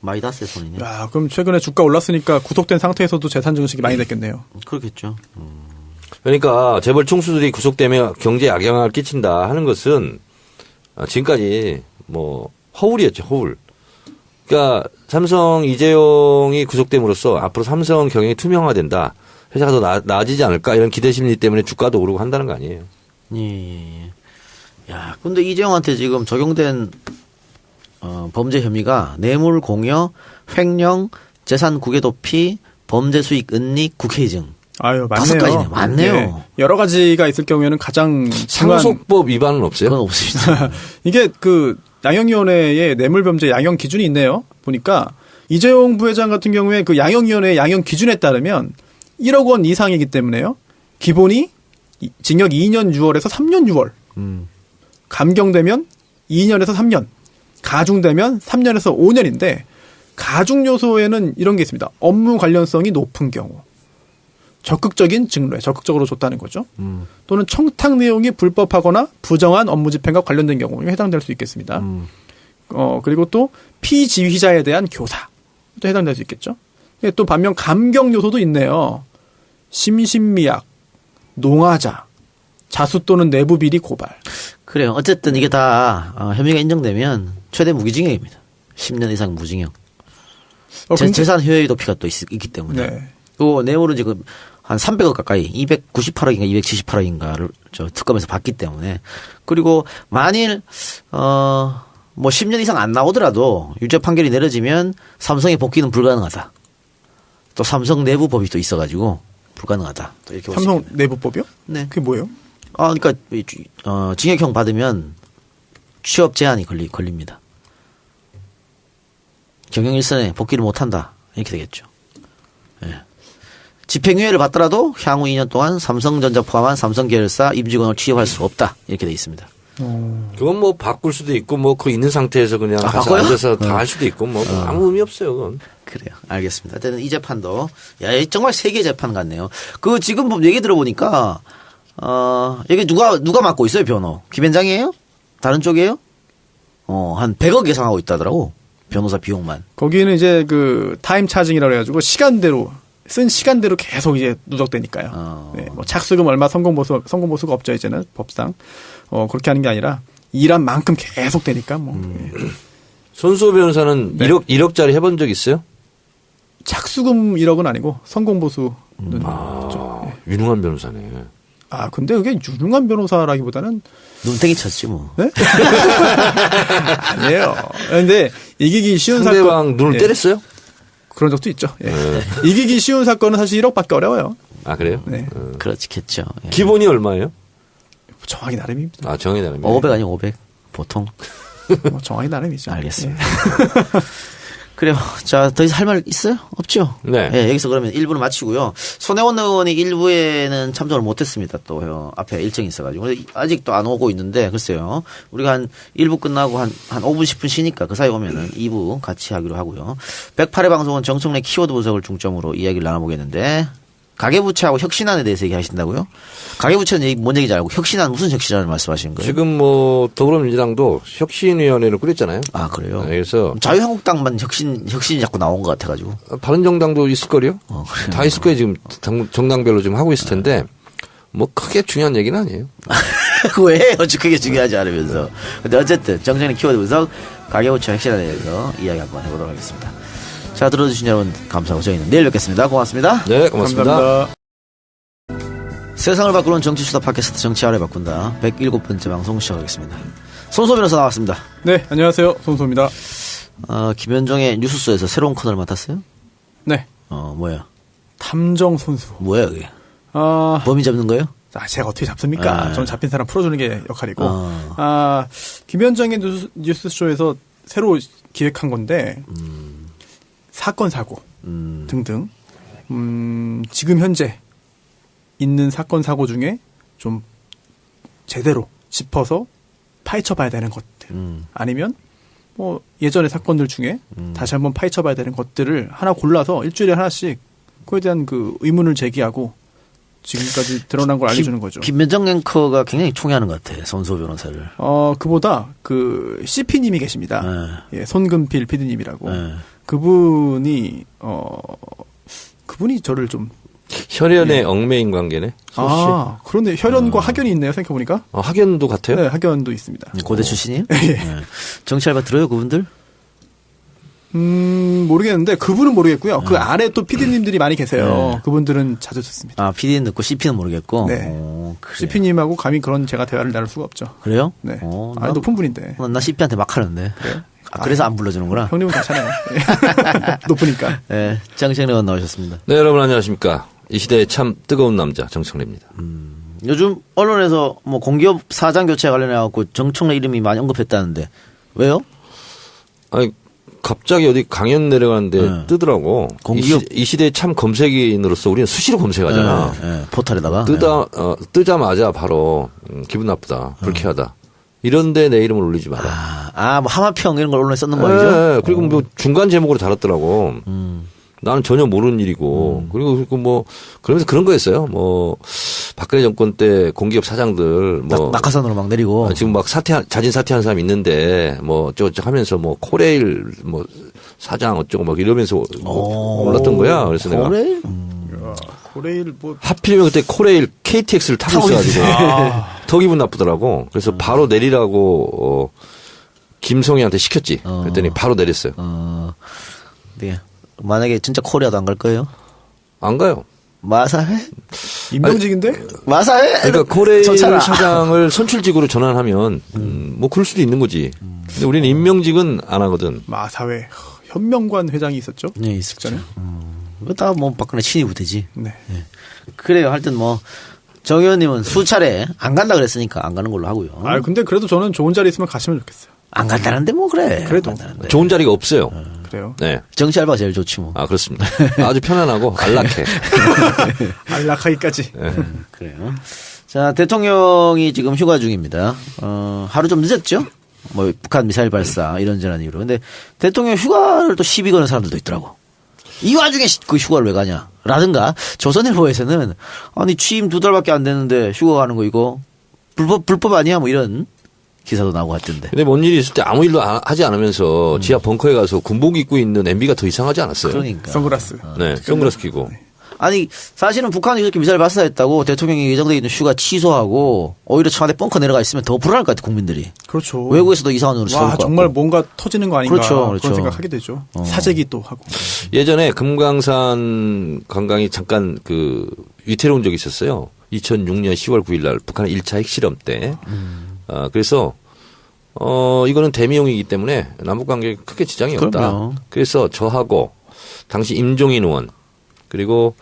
마이다스의 손이네. 야, 그럼 최근에 주가 올랐으니까 구속된 상태에서도 재산 증식이 많이 됐겠네요. 그렇겠죠. 그러니까 재벌 총수들이 구속되며 경제에 악영향을 끼친다 하는 것은 지금까지 허울이었죠, 허울. 그러니까 삼성 이재용이 구속됨으로써 앞으로 삼성 경영이 투명화된다. 회사가 더 나아지지 않을까 이런 기대 심리 때문에 주가도 오르고 한다는 거 아니에요. 예. 야, 근데 이재용한테 지금 적용된 범죄 혐의가 뇌물 공여, 횡령, 재산 국외 도피, 범죄 수익 은닉, 국회이증. 아유, 맞네요. 5가지네요. 맞네요. 네. 여러 가지가 있을 경우에는 가장 상속법 위반은 없어요? 그건 없습니다. 이게 그 양형위원회의 뇌물범죄 양형 기준이 있네요. 보니까 이재용 부회장 같은 경우에 그 양형위원회의 양형 기준에 따르면 1억 원 이상이기 때문에요. 기본이 징역 2년 6월에서 3년 6월. 감경되면 2년에서 3년. 가중되면 3년에서 5년인데 가중 요소에는 이런 게 있습니다. 업무 관련성이 높은 경우. 적극적인 증거에 적극적으로 줬다는 거죠. 또는 청탁 내용이 불법하거나 부정한 업무 집행과 관련된 경우에 해당될 수 있겠습니다. 그리고 또 피지휘자에 대한 교사 또 해당될 수 있겠죠. 또 반면 감경 요소도 있네요. 심신미약, 농화자, 자수 또는 내부 비리 고발. 그래요. 어쨌든 이게 다 혐의가 인정되면 최대 무기징역입니다. 10년 이상 무징역. 재산 효율 도피가 또 있기 때문에. 네. 그 내용으로 지금 한 300억 가까이 298억인가 278억인가를 특검에서 받기 때문에. 그리고 만일 뭐 10년 이상 안 나오더라도 유죄 판결이 내려지면 삼성의 복귀는 불가능하다. 또 삼성 내부법이 또 있어가지고 불가능하다. 또 이렇게 삼성 내부법이요? 네. 그게 뭐예요? 그러니까 징역형 받으면 취업 제한이 걸립니다. 경영 일선에 복귀를 못한다. 이렇게 되겠죠. 예. 집행유예를 받더라도 향후 2년 동안 삼성전자 포함한 삼성 계열사 임직원을 취업할 수 없다. 이렇게 되어 있습니다. 그건 뭐 바꿀 수도 있고 뭐 그 있는 상태에서 그냥 가서 바꿔요? 앉아서 다 할 수도 있고 뭐 아무 의미 없어요. 그건. 그래요. 알겠습니다. 하여튼 이 재판도 정말 세계 재판 같네요. 그 지금 얘기 들어보니까 이게 누가 맡고 있어요, 변호? 김현장이에요? 다른 쪽이에요? 한 100억 예상하고 있다더라고. 변호사 비용만. 거기는 이제 그 타임 차징이라고 해가지고 쓴 시간대로 계속 이제 누적되니까요. 네, 뭐 착수금 얼마 성공보수가 없죠, 이제는 법상. 그렇게 하는 게 아니라 일한 만큼 계속 되니까 뭐. 손수호 변호사는 네. 1억짜리 해본 적 있어요? 착수금 1억은 아니고 성공보수는. 유능한 변호사네. 근데 그게 유능한 변호사라기보다는 눈탱이 쳤지 뭐. 네? 아니에요. 근데 이기기 쉬운 상대방 사건. 눈을 때렸어요? 그런 적도 있죠. 예. 이기기 쉬운 사건은 사실 1억밖에 어려워요. 아, 그래요? 네. 그렇겠죠. 예. 기본이 얼마예요? 정확히 나름입니다. 정확히 나름이요. 500 아니면 500 보통. 정확히 나름이죠. 알겠습니다. 그래요. 자, 더 이상 할 말 있어요? 없죠? 네. 예, 여기서 그러면 1부를 마치고요. 손혜원 의원이 1부에는 참석을 못했습니다. 또 앞에 일정이 있어가지고. 아직도 안 오고 있는데 글쎄요. 우리가 한 1부 끝나고 한 5분 10분 쉬니까 그 사이 오면은 2부 같이 하기로 하고요. 108회 방송은 정청래 키워드 분석을 중점으로 이야기를 나눠보겠는데 가계부채하고 혁신안에 대해서 얘기하신다고요? 가계부채는 뭔 얘기인지 알고 혁신안 무슨 혁신안을 말씀하시는 거예요? 지금 뭐 더불어민주당도 혁신위원회를 꾸렸잖아요. 아, 그래요? 그래서 자유한국당만 혁신이 자꾸 나온 것 같아가지고. 바른정당도 있을 거요. 다 있을 거예요. 지금 정당별로 지금 하고 있을 텐데 뭐 크게 중요한 얘기는 아니에요. 왜? 어떻게 중요하지 않으면서. 근데 어쨌든 정청래 키워드 분석 가계부채 혁신안에 대해서 이야기 한번 해보도록 하겠습니다. 자, 들어주신 여러분 감사하고 저희는 내일 뵙겠습니다. 고맙습니다. 네, 고맙습니다. 감사합니다. 세상을 바꾸는 정치수다 팟캐스트 정치화를 바꾼다 107번째 방송 시작하겠습니다. 손소 변호사 나왔습니다. 네, 안녕하세요. 손소입니다. 김현정의 뉴스소에서 새로운 코너를 맡았어요? 네. 뭐야? 탐정 손수. 뭐야 그게? 범인 잡는 거예요? 제가 어떻게 잡습니까? 저는 잡힌 사람 풀어주는 게 역할이고. 김현정의 뉴스쇼에서 새로 기획한 건데 사건 사고 등등 지금 현재 있는 사건 사고 중에 좀 제대로 짚어서 파헤쳐봐야 되는 것들 아니면 뭐 예전의 사건들 중에 다시 한번 파헤쳐봐야 되는 것들을 하나 골라서 일주일에 하나씩 그에 대한 그 의문을 제기하고 지금까지 드러난 걸 알려주는 거죠. 김현정 앵커가 굉장히 총애하는 것 같아. 손소 변호사를. 그보다 그 CP님이 계십니다. 예, 손금필 PD님이라고. 그분이 저를 좀 혈연의 얽매인 관계네. 그런데 혈연과 학연이 있네요. 생각해보니까. 학연도 같아요? 네, 학연도 있습니다. 고대 출신이에요? 네. 정치 알바 들어요, 그분들? 모르겠는데 그분은 모르겠고요. 그 안에 또 PD님들이 많이 계세요. 그분들은 자주 듣습니다. PD는 듣고 CP는 모르겠고. 네. CP님하고 감히 그런 제가 대화를 나눌 수가 없죠. 그래요? 네. 높은 분인데. 나 CP한테 막 하는데. 그래요? 그래서 안 불러주는구나. 형님은 괜찮아요. 높으니까. 네. 정청래 의원 나오셨습니다. 네, 여러분 안녕하십니까. 이 시대의 참 뜨거운 남자 정청래입니다. 요즘 언론에서 뭐 공기업 사장 교체 관련해갖고 정청래 이름이 많이 언급했다는데 왜요? 아니 갑자기 어디 강연 내려가는데 뜨더라고. 공기업 이 시대의 참 검색인으로서 우리는 수시로 검색하잖아. 포털에다가. 뜨자마자 바로 기분 나쁘다, 불쾌하다. 이런데 내 이름을 올리지 마라. 뭐 하마평 이런 걸 언론에 썼는 말이죠. 그리고 뭐 중간 제목으로 달았더라고. 나는 전혀 모르는 일이고 그리고 뭐 그러면서 그런 거였어요. 뭐 박근혜 정권 때 공기업 사장들 뭐 낙하산으로 막 내리고 지금 막 자진 사퇴한 사람 있는데 뭐 어쩌고 하면서 뭐 코레일 뭐 사장 어쩌고 막 이러면서 올랐던 거야. 그래서 코레일? 내가 코레일 뭐 하필이면 그때 코레일 KTX를 타고 있어가지고 더 기분 나쁘더라고. 그래서 바로 내리라고 김성희한테 시켰지. 그랬더니 바로 내렸어요. 네. 만약에 진짜 코리아도 안 갈 거예요? 안 가요. 마사회? 임명직인데? 마사회? 그러니까 코레일 사장을 선출직으로 전환하면 뭐 그럴 수도 있는 거지. 근데 우리는 임명직은 안 하거든. 마사회 현명관 회장이 있었죠? 네, 있었죠. 다 뭐 박근혜 친위 부대지. 네. 네. 그래요. 하여튼 뭐 정 의원님은 수차례 안 간다 그랬으니까 안 가는 걸로 하고요. 아 근데 그래도 저는 좋은 자리 있으면 갔으면 좋겠어요. 안 간다는데 뭐 그래. 그래도 좋은 자리가 없어요. 그래요. 네. 정치 알바가 제일 좋지 뭐. 아 그렇습니다. 아주 편안하고 안락해. 안락하기까지. 네. 그래요. 자 대통령이 지금 휴가 중입니다. 하루 좀 늦었죠? 뭐 북한 미사일 발사 이런저런 이유로. 근데 대통령 휴가를 또 시비 거는 사람들도 있더라고. 이 와중에 그 휴가를 왜 가냐? 라든가 조선일보에서는 아니 취임 2달밖에 안 됐는데 휴가 가는 거 이거 불법 아니야? 뭐 이런 기사도 나오고 했던데. 근데 뭔 일이 있을 때 아무 일도 하지 않으면서 지하 벙커에 가서 군복 입고 있는 MB가 더 이상하지 않았어요? 그러니까. 선글라스. 네, 선글라스 끼고. 아니 사실은 북한이 이렇게 미사일 발사했다고 대통령이 예정돼 있는 휴가 취소하고 오히려 청와대 벙커 내려가 있으면 더 불안할 것 같아 국민들이. 그렇죠. 외국에서도 이상한 눈으로 와 정말 같고. 뭔가 터지는 거 아닌가 그렇죠. 그런 생각하게 되죠. 사재기 또 하고. 예전에 금강산 관광이 잠깐 그 위태로운 적이 있었어요. 2006년 10월 9일 날 북한의 1차 핵실험 때. 그래서 이거는 대미용이기 때문에 남북 관계에 크게 지장이 없다. 그럼요. 그래서 저하고 당시 임종인 의원 그리고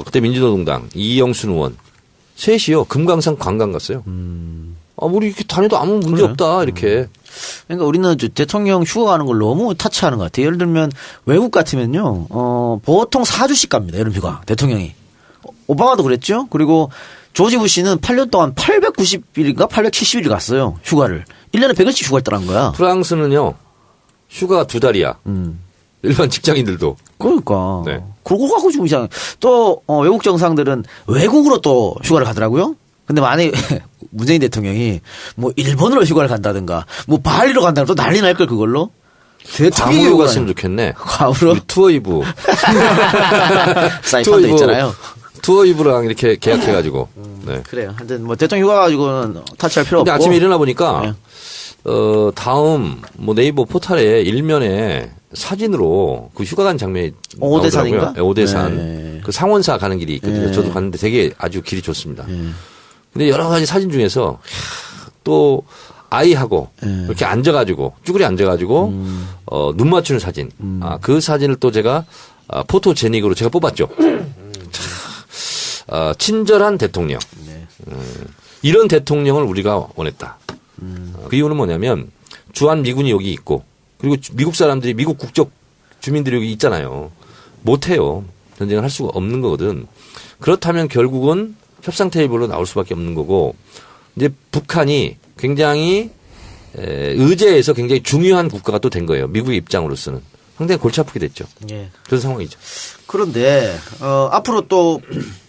그때 민주노동당 이영순 의원 셋이요 금강산 관광 갔어요. 우리 이렇게 다녀도 아무 문제 없다 이렇게. 그러니까 우리는 대통령 휴가 가는 걸 너무 타치하는 것 같아요. 예를 들면 외국 같으면요, 보통 4주씩 갑니다. 여름 휴가 대통령이. 오바마도 그랬죠. 그리고 조지 부시는 8년 동안 890일인가 870일 갔어요. 휴가를. 1년에 100일씩 휴가를 떠난 거야. 프랑스는요 휴가가 2달이야. 일반 직장인들도. 그러니까. 네. 그러고 가고 좀 이상해. 또 외국 정상들은 외국으로 또 휴가를 가더라고요. 근데 만약에 문재인 대통령이 뭐 일본으로 휴가를 간다든가 뭐 발리로 간다면 또 난리 날 걸 그걸로. 괌으로 갔으면 좋겠네. 괌으로? 투어이브. 사이판도 있잖아요. 투어이브랑 이렇게 계약해가지고. 네. 그래요. 하여튼 뭐 대통령 휴가 가지고는 타치할 필요 근데 없고. 아침에 일어나 보니까 네. 다음 뭐 네이버 포털에 일면에 사진으로 그 휴가 간 장면이 오대산인가? 나오더라고요. 네, 오대산. 네. 그 상원사 가는 길이 있거든요. 네. 저도 갔는데 되게 아주 길이 좋습니다. 근데 여러 가지 사진 중에서 또 아이하고 이렇게 앉아가지고 쭈그리 앉아가지고 눈 맞추는 사진. 그 사진을 또 제가 포토제닉으로 제가 뽑았죠. 친절한 대통령. 이런 대통령을 우리가 원했다. 그 이유는 뭐냐면 주한 미군이 여기 있고 그리고 미국 사람들이 미국 국적 주민들이 여기 있잖아요. 못해요. 전쟁을 할 수가 없는 거거든. 그렇다면 결국은 협상 테이블로 나올 수밖에 없는 거고 이제 북한이 굉장히 의제에서 굉장히 중요한 국가가 또 된 거예요. 미국의 입장으로서는. 상당히 골치 아프게 됐죠. 예. 그런 상황이죠. 그런데 앞으로 또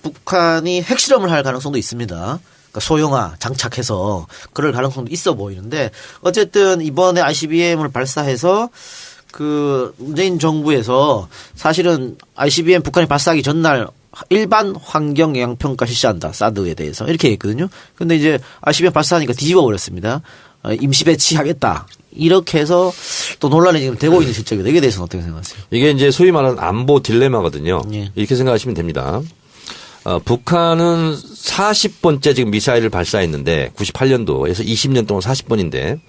북한이 핵실험을 할 가능성도 있습니다. 그러니까 소형화 장착해서 그럴 가능성도 있어 보이는데 어쨌든 이번에 ICBM을 발사해서 그 문재인 정부에서 사실은 ICBM 북한이 발사하기 전날 일반 환경 영향 평가 실시한다. 사드에 대해서 이렇게 했거든요. 근데 이제 ICBM 발사하니까 뒤집어 버렸습니다. 임시 배치하겠다. 이렇게 해서 또 논란이 지금 되고 있는 실정이다. 이게 대해서는 어떻게 생각하세요? 이게 이제 소위 말하는 안보 딜레마거든요. 예. 이렇게 생각하시면 됩니다. 북한은 40번째 지금 미사일을 발사했는데 98년도에서 20년 동안 40번인데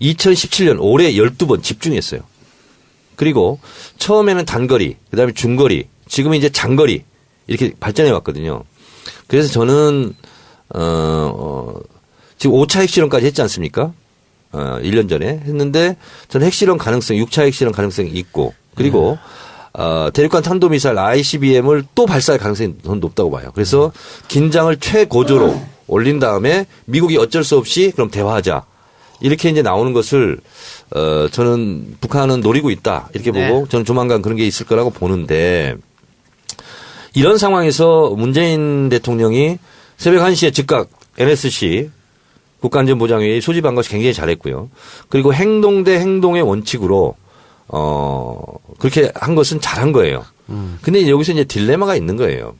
2017년 올해 12번 집중했어요. 그리고 처음에는 단거리, 그다음에 중거리, 지금은 이제 장거리 이렇게 발전해 왔거든요. 그래서 저는 지금 5차 핵실험까지 했지 않습니까? 1년 전에 했는데 저는 핵실험 가능성, 6차 핵실험 가능성이 있고 그리고 대륙간 탄도미사일 ICBM을 또 발사할 가능성이 더 높다고 봐요. 그래서 긴장을 최고조로 올린 다음에 미국이 어쩔 수 없이 그럼 대화하자. 이렇게 이제 나오는 것을 저는 북한은 노리고 있다 이렇게 네. 보고 저는 조만간 그런 게 있을 거라고 보는데 이런 상황에서 문재인 대통령이 새벽 1시에 즉각 NSC 국가안전보장회의 소집한 것이 굉장히 잘했고요. 그리고 행동 대 행동의 원칙으로 그렇게 한 것은 잘한 거예요. 근데 여기서 이제 딜레마가 있는 거예요.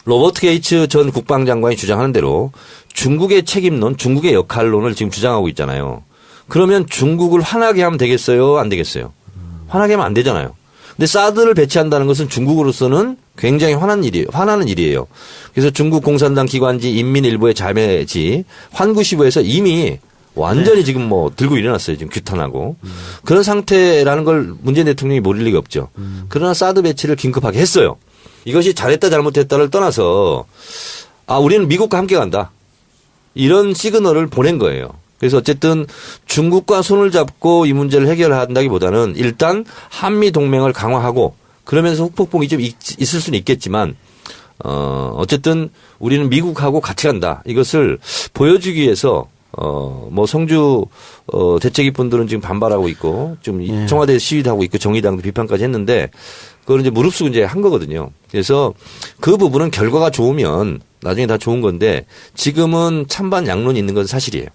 로버트 게이츠 전 국방장관이 주장하는 대로 중국의 책임론, 중국의 역할론을 지금 주장하고 있잖아요. 그러면 중국을 화나게 하면 되겠어요? 안 되겠어요? 화나게 하면 안 되잖아요. 근데 사드를 배치한다는 것은 중국으로서는 굉장히 화나는 일이에요. 그래서 중국 공산당 기관지 인민일보의 자매지 환구시보에서 이미 완전히 지금 뭐 들고 일어났어요. 지금 규탄하고. 그런 상태라는 걸 문재인 대통령이 모를 리가 없죠. 그러나 사드 배치를 긴급하게 했어요. 이것이 잘했다 잘못했다를 떠나서 우리는 미국과 함께 간다. 이런 시그널을 보낸 거예요. 그래서 어쨌든 중국과 손을 잡고 이 문제를 해결한다기보다는 일단 한미 동맹을 강화하고 그러면서 후폭풍이 좀 있을 수는 있겠지만 어쨌든 우리는 미국하고 같이 간다. 이것을 보여주기 위해서 뭐 성주 대책위 분들은 지금 반발하고 있고 좀 청와대 시위도 하고 있고 정의당도 비판까지 했는데 그걸 이제 무릅쓰고 이제 한 거거든요. 그래서 그 부분은 결과가 좋으면 나중에 다 좋은 건데 지금은 찬반 양론이 있는 건 사실이에요.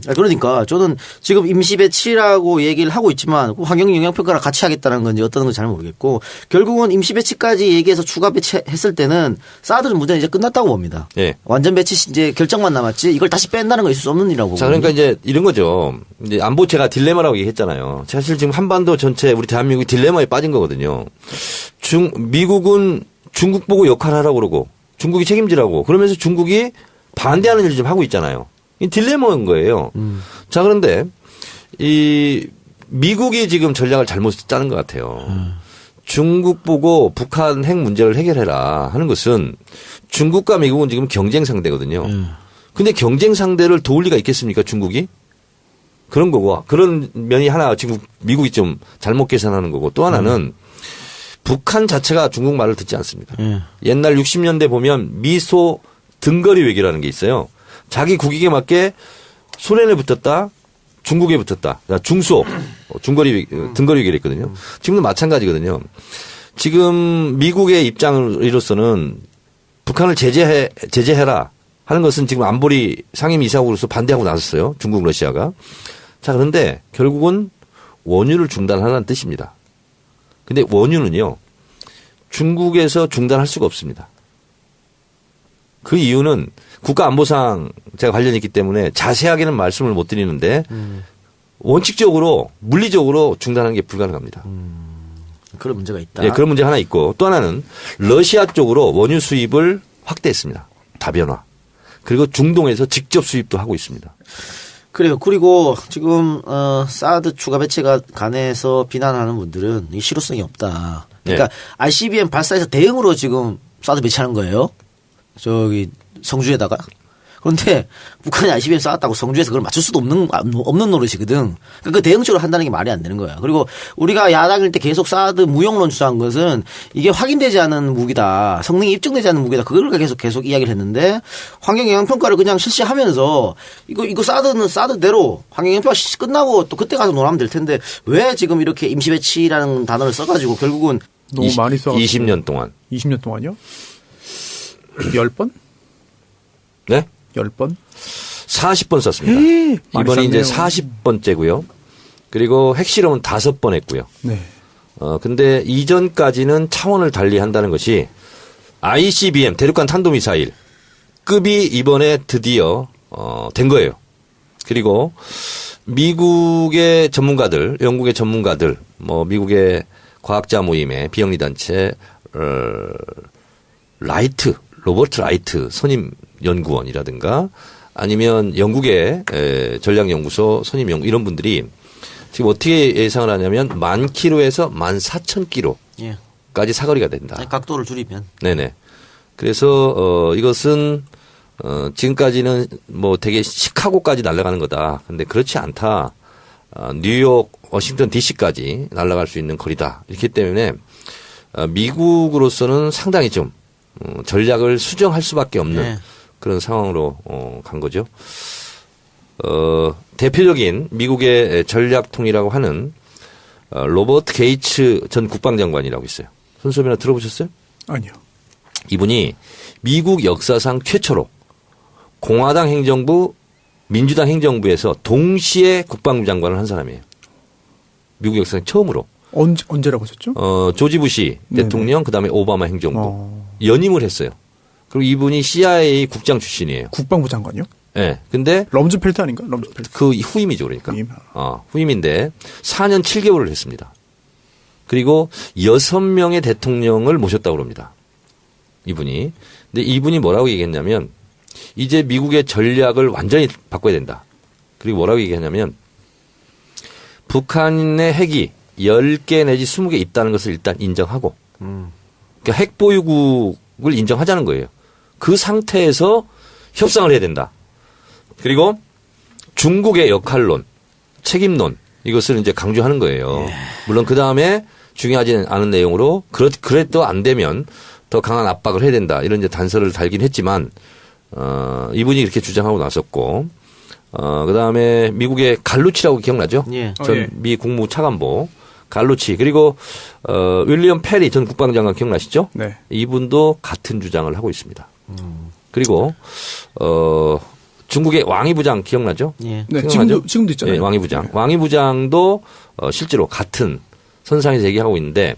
그러니까 저는 지금 임시 배치라고 얘기를 하고 있지만 환경 영향 평가랑 같이 하겠다는 건지 어떤 건지 잘 모르겠고 결국은 임시 배치까지 얘기해서 추가 배치했을 때는 사드 문제는 이제 끝났다고 봅니다. 예. 완전 배치 이제 결정만 남았지 이걸 다시 뺀다는 건 있을 수 없는 일이라고. 자, 그러니까 이제 이런 거죠. 이제 안보 제가 딜레마라고 얘기했잖아요. 사실 지금 한반도 전체 우리 대한민국이 딜레마에 빠진 거거든요. 미국은 중국 보고 역할하라고 그러고 중국이 책임지라고 그러면서 중국이 반대하는 일을 좀 하고 있잖아요. 이 딜레마인 거예요. 자, 그런데 이 미국이 지금 전략을 잘못 짜는 것 같아요. 중국 보고 북한 핵 문제를 해결해라 하는 것은 중국과 미국은 지금 경쟁 상대거든요. 근데 경쟁 상대를 도울 리가 있겠습니까, 중국이? 그런 거고 그런 면이 하나 지금 미국이 좀 잘못 계산하는 거고 또 하나는 북한 자체가 중국 말을 듣지 않습니다. 옛날 60년대 보면 미소 등거리 외교라는 게 있어요. 자기 국익에 맞게 소련에 붙었다, 중국에 붙었다. 중소, 등거리 외교를 했거든요. 지금도 마찬가지거든요. 지금 미국의 입장으로서는 북한을 제재해라 하는 것은 지금 안보리 상임이사국으로서 반대하고 나섰어요. 중국, 러시아가. 자, 그런데 결국은 원유를 중단하라는 뜻입니다. 근데 원유는요, 중국에서 중단할 수가 없습니다. 그 이유는 국가안보상 제가 관련이 있기 때문에 자세하게는 말씀을 못 드리는데 원칙적으로 물리적으로 중단하는 게 불가능합니다. 그런 문제가 있다. 예, 그런 문제 하나 있고 또 하나는 러시아 쪽으로 원유 수입을 확대했습니다. 다변화. 그리고 중동에서 직접 수입도 하고 있습니다. 그래요. 그리고 지금 사드 추가 배치가 관해서 비난하는 분들은 이 실효성이 없다. 그러니까 ICBM 발사해서 대응으로 지금 사드 배치하는 거예요. 저기 성주에다가. 그런데 북한이 ICBM 쐈다고 성주에서 그걸 맞출 수도 없는 노릇이거든. 그러니까 그 대응적으로 한다는 게 말이 안 되는 거야. 그리고 우리가 야당일 때 계속 사드 무용론 주장한 것은 이게 확인되지 않은 무기다. 성능이 입증되지 않은 무기다. 그걸 계속 이야기를 했는데 환경영향평가를 그냥 실시하면서 이거 사드는 사드대로 환경영향평가 끝나고 또 그때 가서 논하면 될 텐데 왜 지금 이렇게 임시배치라는 단어를 써가지고 결국은 너무 많이 써가지고 20년 동안. 20년 동안요? 10번? 네? 10번? 40번 썼습니다. 이번이 이제 40번째고요. 그리고 핵실험은 5번 했고요. 네. 근데 이전까지는 차원을 달리 한다는 것이 ICBM 대륙간 탄도미사일 급이 이번에 드디어 된 거예요. 그리고 미국의 전문가들, 영국의 전문가들, 뭐 미국의 과학자 모임의 비영리 단체 로버트 라이트 선임 연구원이라든가 아니면 영국의 전략연구소 선임 연구 이런 분들이 지금 어떻게 예상을 하냐면 10,000km에서 14,000km까지 사거리가 된다. 각도를 줄이면. 네네. 그래서 이것은 지금까지는 뭐 되게 시카고까지 날아가는 거다. 근데 그렇지 않다. 뉴욕, 워싱턴 DC까지 날아갈 수 있는 거리다. 이렇기 때문에 미국으로서는 상당히 좀 전략을 수정할 수밖에 없는 그런 상황으로 간 거죠. 대표적인 미국의 전략통이라고 하는 로버트 게이츠 전 국방장관이라고 있어요. 손수빈아 들어보셨어요? 아니요. 이분이 미국 역사상 최초로 공화당 행정부, 민주당 행정부에서 동시에 국방부 장관을 한 사람이에요. 미국 역사상 처음으로. 언제라고 하셨죠? 조지 부시 대통령, 그다음에 오바마 행정부 연임을 했어요. 그리고 이분이 CIA 국장 출신이에요. 국방부 장관이요? 네. 근데 럼즈펠트 아닌가? 럼즈펠트. 그 후임이죠, 그러니까. 후임. 후임인데 4년 7개월을 했습니다. 그리고 6명의 대통령을 모셨다고 합니다. 이분이. 근데 이분이 뭐라고 얘기했냐면 이제 미국의 전략을 완전히 바꿔야 된다. 그리고 뭐라고 얘기했냐면 북한의 핵이 10개 내지 20개 있다는 것을 일단 인정하고 그러니까 핵 보유국을 인정하자는 거예요. 그 상태에서 협상을 해야 된다. 그리고 중국의 역할론, 책임론 이것을 이제 강조하는 거예요. 물론 그 다음에 중요하지 않은 내용으로 그래도 안 되면 더 강한 압박을 해야 된다. 이런 이제 단서를 달긴 했지만 이분이 이렇게 주장하고 나섰고 그 다음에 미국의 갈루치라고 기억나죠? 전 미 국무 차관보 갈루치 그리고 윌리엄 페리 전 국방장관 기억나시죠? 네. 이분도 같은 주장을 하고 있습니다. 그리고 중국의 왕이 부장 기억나죠? 네. 기억나죠? 지금도 있잖아요. 네, 왕이 부장. 왕이 부장도 실제로 같은 선상에서 얘기하고 있는데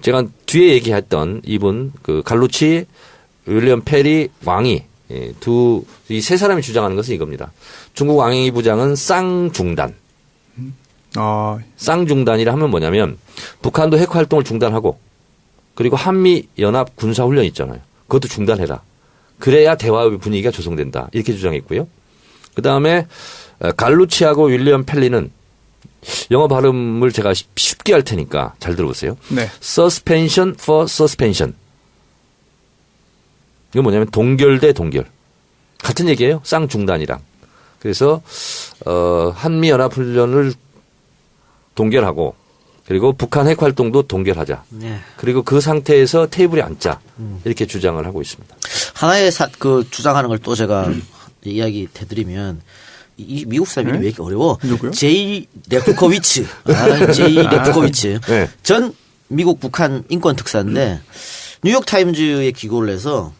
제가 뒤에 얘기했던 이분 그 갈루치, 윌리엄 페리, 왕이 이 세 사람이 주장하는 것은 이겁니다. 중국 왕이 부장은 쌍중단. 쌍중단이라 하면 뭐냐면 북한도 핵 활동을 중단하고 그리고 한미 연합 군사 훈련 있잖아요. 그것도 중단해라. 그래야 대화의 분위기가 조성된다. 이렇게 주장했고요. 그다음에 갈루치하고 윌리엄 펠리는 영어 발음을 제가 쉽게 할 테니까 잘 들어보세요. 네. Suspension for suspension. 이건 뭐냐면 동결 대 동결. 같은 얘기예요. 쌍중단이랑. 그래서 한미 연합 훈련을 동결하고 그리고 북한 핵 활동도 동결하자. 그리고 그 상태에서 테이블에 앉자. 이렇게 주장을 하고 있습니다. 하나의 그 주장하는 걸 또 제가 이야기 해드리면 이 미국 사람이 왜 이렇게 어려워? 누구요? 제이 레프코비츠. 네. 전 미국 북한 인권 특사인데 뉴욕 타임즈에 기고를 해서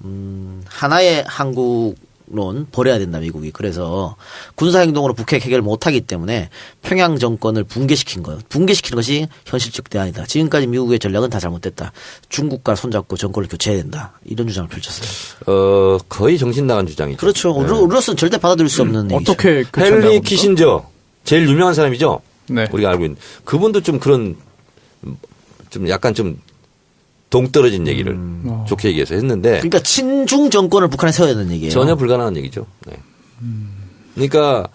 하나의 한국론 버려야 된다 미국이. 그래서 군사 행동으로 북핵 해결 못하기 때문에 평양 정권을 붕괴시킨 거예요. 붕괴시키는 것이 현실적 대안이다. 지금까지 미국의 전략은 다 잘못됐다. 중국과 손잡고 정권을 교체해야 된다. 이런 주장을 펼쳤어요. 거의 정신 나간 주장이죠. 그렇죠. 우리로서는 절대 받아들일 수 없는 얘기죠. 어떻게 헨리 키신저 제일 유명한 사람이죠. 네. 우리가 알고 있는 그분도 좀 그런 좀 약간 좀 동떨어진 얘기를 좋게 얘기해서 했는데 그러니까 친중 정권을 북한에 세워야 되는 얘기예요. 전혀 불가능한 얘기죠. 네. 그러니까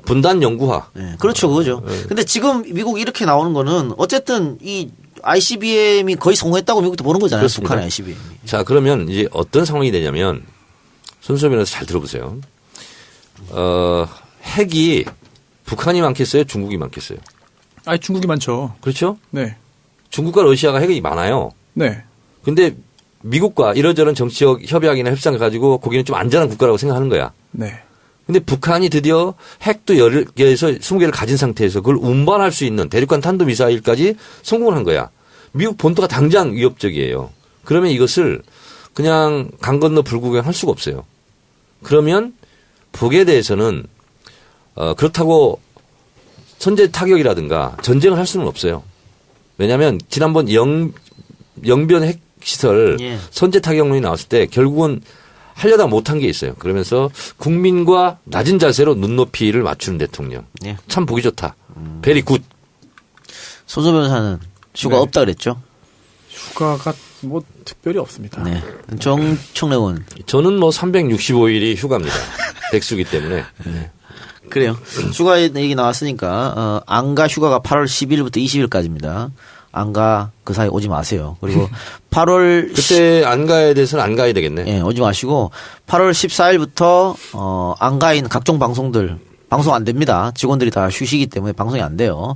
분단 영구화. 네, 그렇죠, 그거죠. 근데 지금 미국이 이렇게 나오는 거는 어쨌든 이 ICBM이 거의 성공했다고 미국도 보는 거잖아요. 그렇습니다. 북한의 ICBM. 자, 그러면 이제 어떤 상황이 되냐면 손수빈에서 잘 들어보세요. 핵이 북한이 많겠어요? 중국이 많겠어요? 중국이 많죠. 그렇죠? 네. 중국과 러시아가 핵이 많아요. 네. 근데 미국과 이러저런 정치적 협약이나 협상을 가지고 거기는 좀 안전한 국가라고 생각하는 거야. 네. 근데 북한이 드디어 핵도 10개에서 20개를 가진 상태에서 그걸 운반할 수 있는 대륙간 탄도미사일까지 성공을 한 거야. 미국 본토가 당장 위협적이에요. 그러면 이것을 그냥 강 건너 불구경할 수가 없어요. 그러면 북에 대해서는 그렇다고 선제 타격이라든가 전쟁을 할 수는 없어요. 왜냐하면 지난번 영변 핵시설 선제 타격론이 나왔을 때 결국은 하려다 못한 게 있어요. 그러면서 국민과 낮은 자세로 눈높이를 맞추는 대통령. 참 보기 좋다. 베리 굿. 손소 변호사는 휴가 없다 그랬죠? 휴가가 뭐 특별히 없습니다. 네. 정청래원. 저는 뭐 365일이 휴가입니다. 백수기 때문에. 네. 그래요. 휴가 얘기 나왔으니까 안가 휴가가 8월 10일부터 20일까지입니다. 안가 그 사이 오지 마세요. 그리고 8월 그때 안가에 대해서는 안 가야 되겠네. 예, 오지 마시고 8월 14일부터 안가인 각종 방송들 방송 안 됩니다. 직원들이 다 쉬시기 때문에 방송이 안 돼요.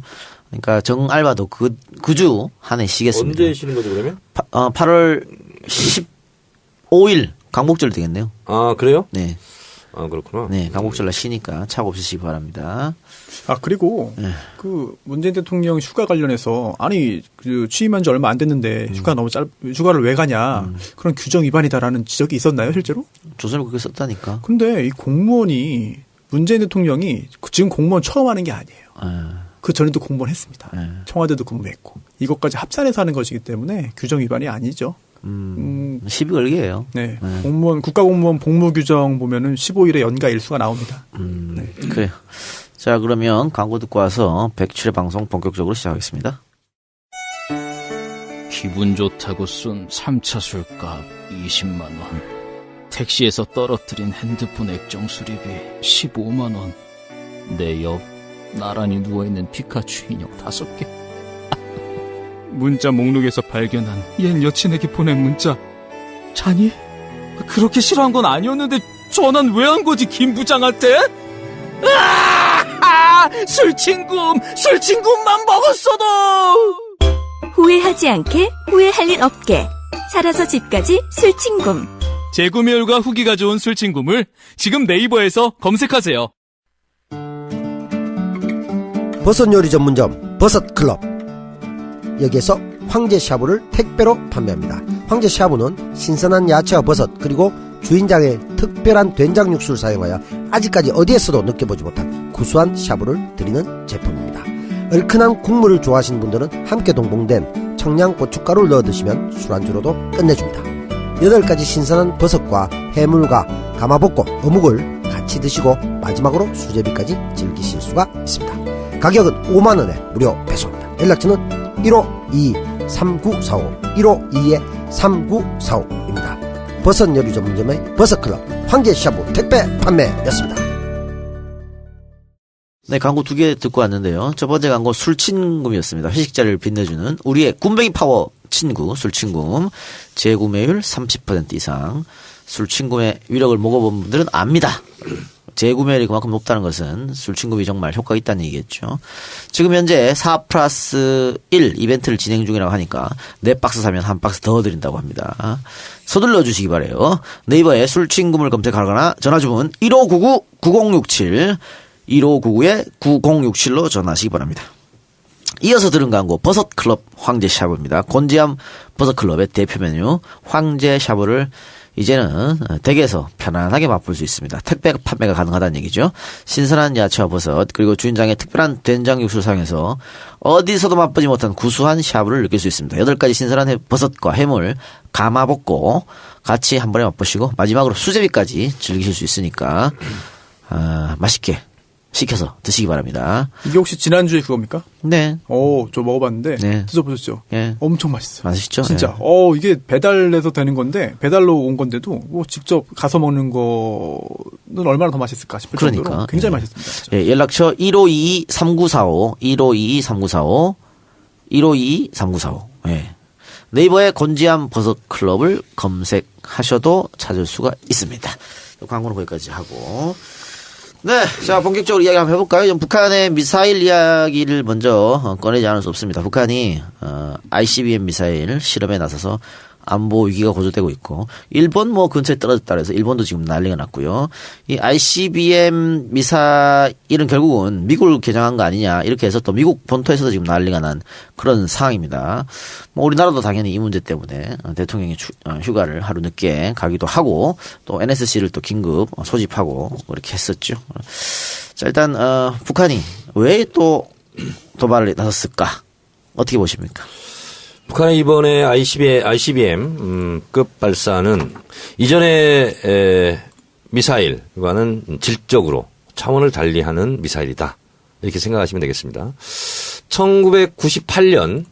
그러니까 정알바도 그 주 한 해 쉬겠습니다. 언제 쉬는 거죠 그러면? 8월 15일 광복절 되겠네요. 아 그래요? 네. 아, 그렇구나. 네, 광복절날 쉬니까 착오 없으시기 바랍니다. 아, 그리고 그 문재인 대통령 휴가 관련해서 아니 그 취임한 지 얼마 안 됐는데 휴가를 왜 가냐 그런 규정 위반이다라는 지적이 있었나요 실제로? 조선을 그렇게 썼다니까. 근데 이 공무원이 문재인 대통령이 지금 공무원 처음 하는 게 아니에요. 그 전에도 공무원 했습니다. 청와대도 근무했고 이것까지 합산해서 하는 것이기 때문에 규정 위반이 아니죠. 시비 걸기예요. 네. 공무원 국가공무원 복무규정 보면은 15일에 연가 일수가 나옵니다. 네. 그래요. 자, 그러면 광고 듣고 와서 107회 방송 본격적으로 시작하겠습니다. 기분 좋다고 쏜 3차 술값 20만 원. 택시에서 떨어뜨린 핸드폰 액정 수리비 15만 원. 내 옆 나란히 누워있는 피카츄 인형 5개. 문자 목록에서 발견한 옛 여친에게 보낸 문자. 자니? 그렇게 싫어한 건 아니었는데 전화는 왜 한 거지 김 부장한테? 술친구만 먹었어도 후회하지 않게 후회할 일 없게 살아서 집까지 술친굼. 재구매율과 후기가 좋은 술친굼을 지금 네이버에서 검색하세요. 버섯 요리 전문점 버섯클럽. 여기에서 황제 샤브를 택배로 판매합니다. 황제 샤브는 신선한 야채와 버섯 그리고 주인장의 특별한 된장 육수를 사용하여 아직까지 어디에서도 느껴보지 못한 구수한 샤브를 드리는 제품입니다. 얼큰한 국물을 좋아하시는 분들은 함께 동봉된 청양고춧가루를 넣어 드시면 술안주로도 끝내줍니다. 8가지 신선한 버섯과 해물과 가마복고, 어묵을 같이 드시고 마지막으로 수제비까지 즐기실 수가 있습니다. 가격은 5만원에 무료 배송입니다. 연락처는 152-3945 152-3945입니다. 버섯 요리 전문점의 버섯클럽 황제샤브 택배 판매였습니다. 네, 광고 2개 듣고 왔는데요. 첫 번째 광고 술친굼이었습니다. 회식 자리를 빛내주는 우리의 굼뱅이 파워 친구 술친굼. 재구매율 30% 이상. 술친굼의 위력을 먹어본 분들은 압니다. 재구매율이 그만큼 높다는 것은 술친굼이 정말 효과가 있다는 얘기겠죠. 지금 현재 4+1 이벤트를 진행 중이라고 하니까 4박스 사면 1박스 더 드린다고 합니다. 서둘러 주시기 바래요. 네이버에 술친굼을 검색하거나 전화주문 1599-9067 1599-9067로 전화하시기 바랍니다. 이어서 들은 광고 버섯클럽 황제샤브입니다. 곤지암 버섯클럽의 대표 메뉴 황제샤브를 이제는 댁에서 편안하게 맛볼 수 있습니다. 택배 판매가 가능하다는 얘기죠. 신선한 야채와 버섯 그리고 주인장의 특별한 된장 육수를 사용해서 어디서도 맛보지 못한 구수한 샤브를 느낄 수 있습니다. 8가지 신선한 버섯과 해물, 가마복고 같이 한 번에 맛보시고 마지막으로 수제비까지 즐기실 수 있으니까 맛있게 시켜서 드시기 바랍니다. 이게 혹시 지난주에 그겁니까? 네. 저 먹어봤는데 네. 드셔보셨죠? 네. 엄청 맛있어요. 맛있죠? 진짜. 네. 이게 배달해서 되는 건데 배달로 온 건데도 직접 가서 먹는 거는 얼마나 더 맛있을까 싶을 정도로 굉장히 맛있습니다. 진짜. 예, 연락처 1522-3945 1522-3945 1522-3945 예. 네이버에 곤지암 버섯클럽을 검색하셔도 찾을 수가 있습니다. 광고는 거기까지 하고 네, 자 본격적으로 이야기 한번 해볼까요? 좀 북한의 미사일 이야기를 먼저 꺼내지 않을 수 없습니다. 북한이 ICBM 미사일 실험에 나서서 안보 위기가 고조되고 있고 일본 근처에 떨어졌다 그래서 일본도 지금 난리가 났고요. 이 ICBM 미사일은 결국은 미국을 개장한 거 아니냐 이렇게 해서 또 미국 본토에서도 지금 난리가 난 그런 상황입니다. 우리나라도 당연히 이 문제 때문에 대통령이 휴가를 하루 늦게 가기도 하고 또 NSC를 또 긴급 소집하고 그렇게 했었죠. 자 일단 북한이 왜 또 도발을 나섰을까? 어떻게 보십니까? 북한의 이번에 ICBM 급 발사는 이전의 미사일과는 질적으로 차원을 달리하는 미사일이다. 이렇게 생각하시면 되겠습니다. 1998년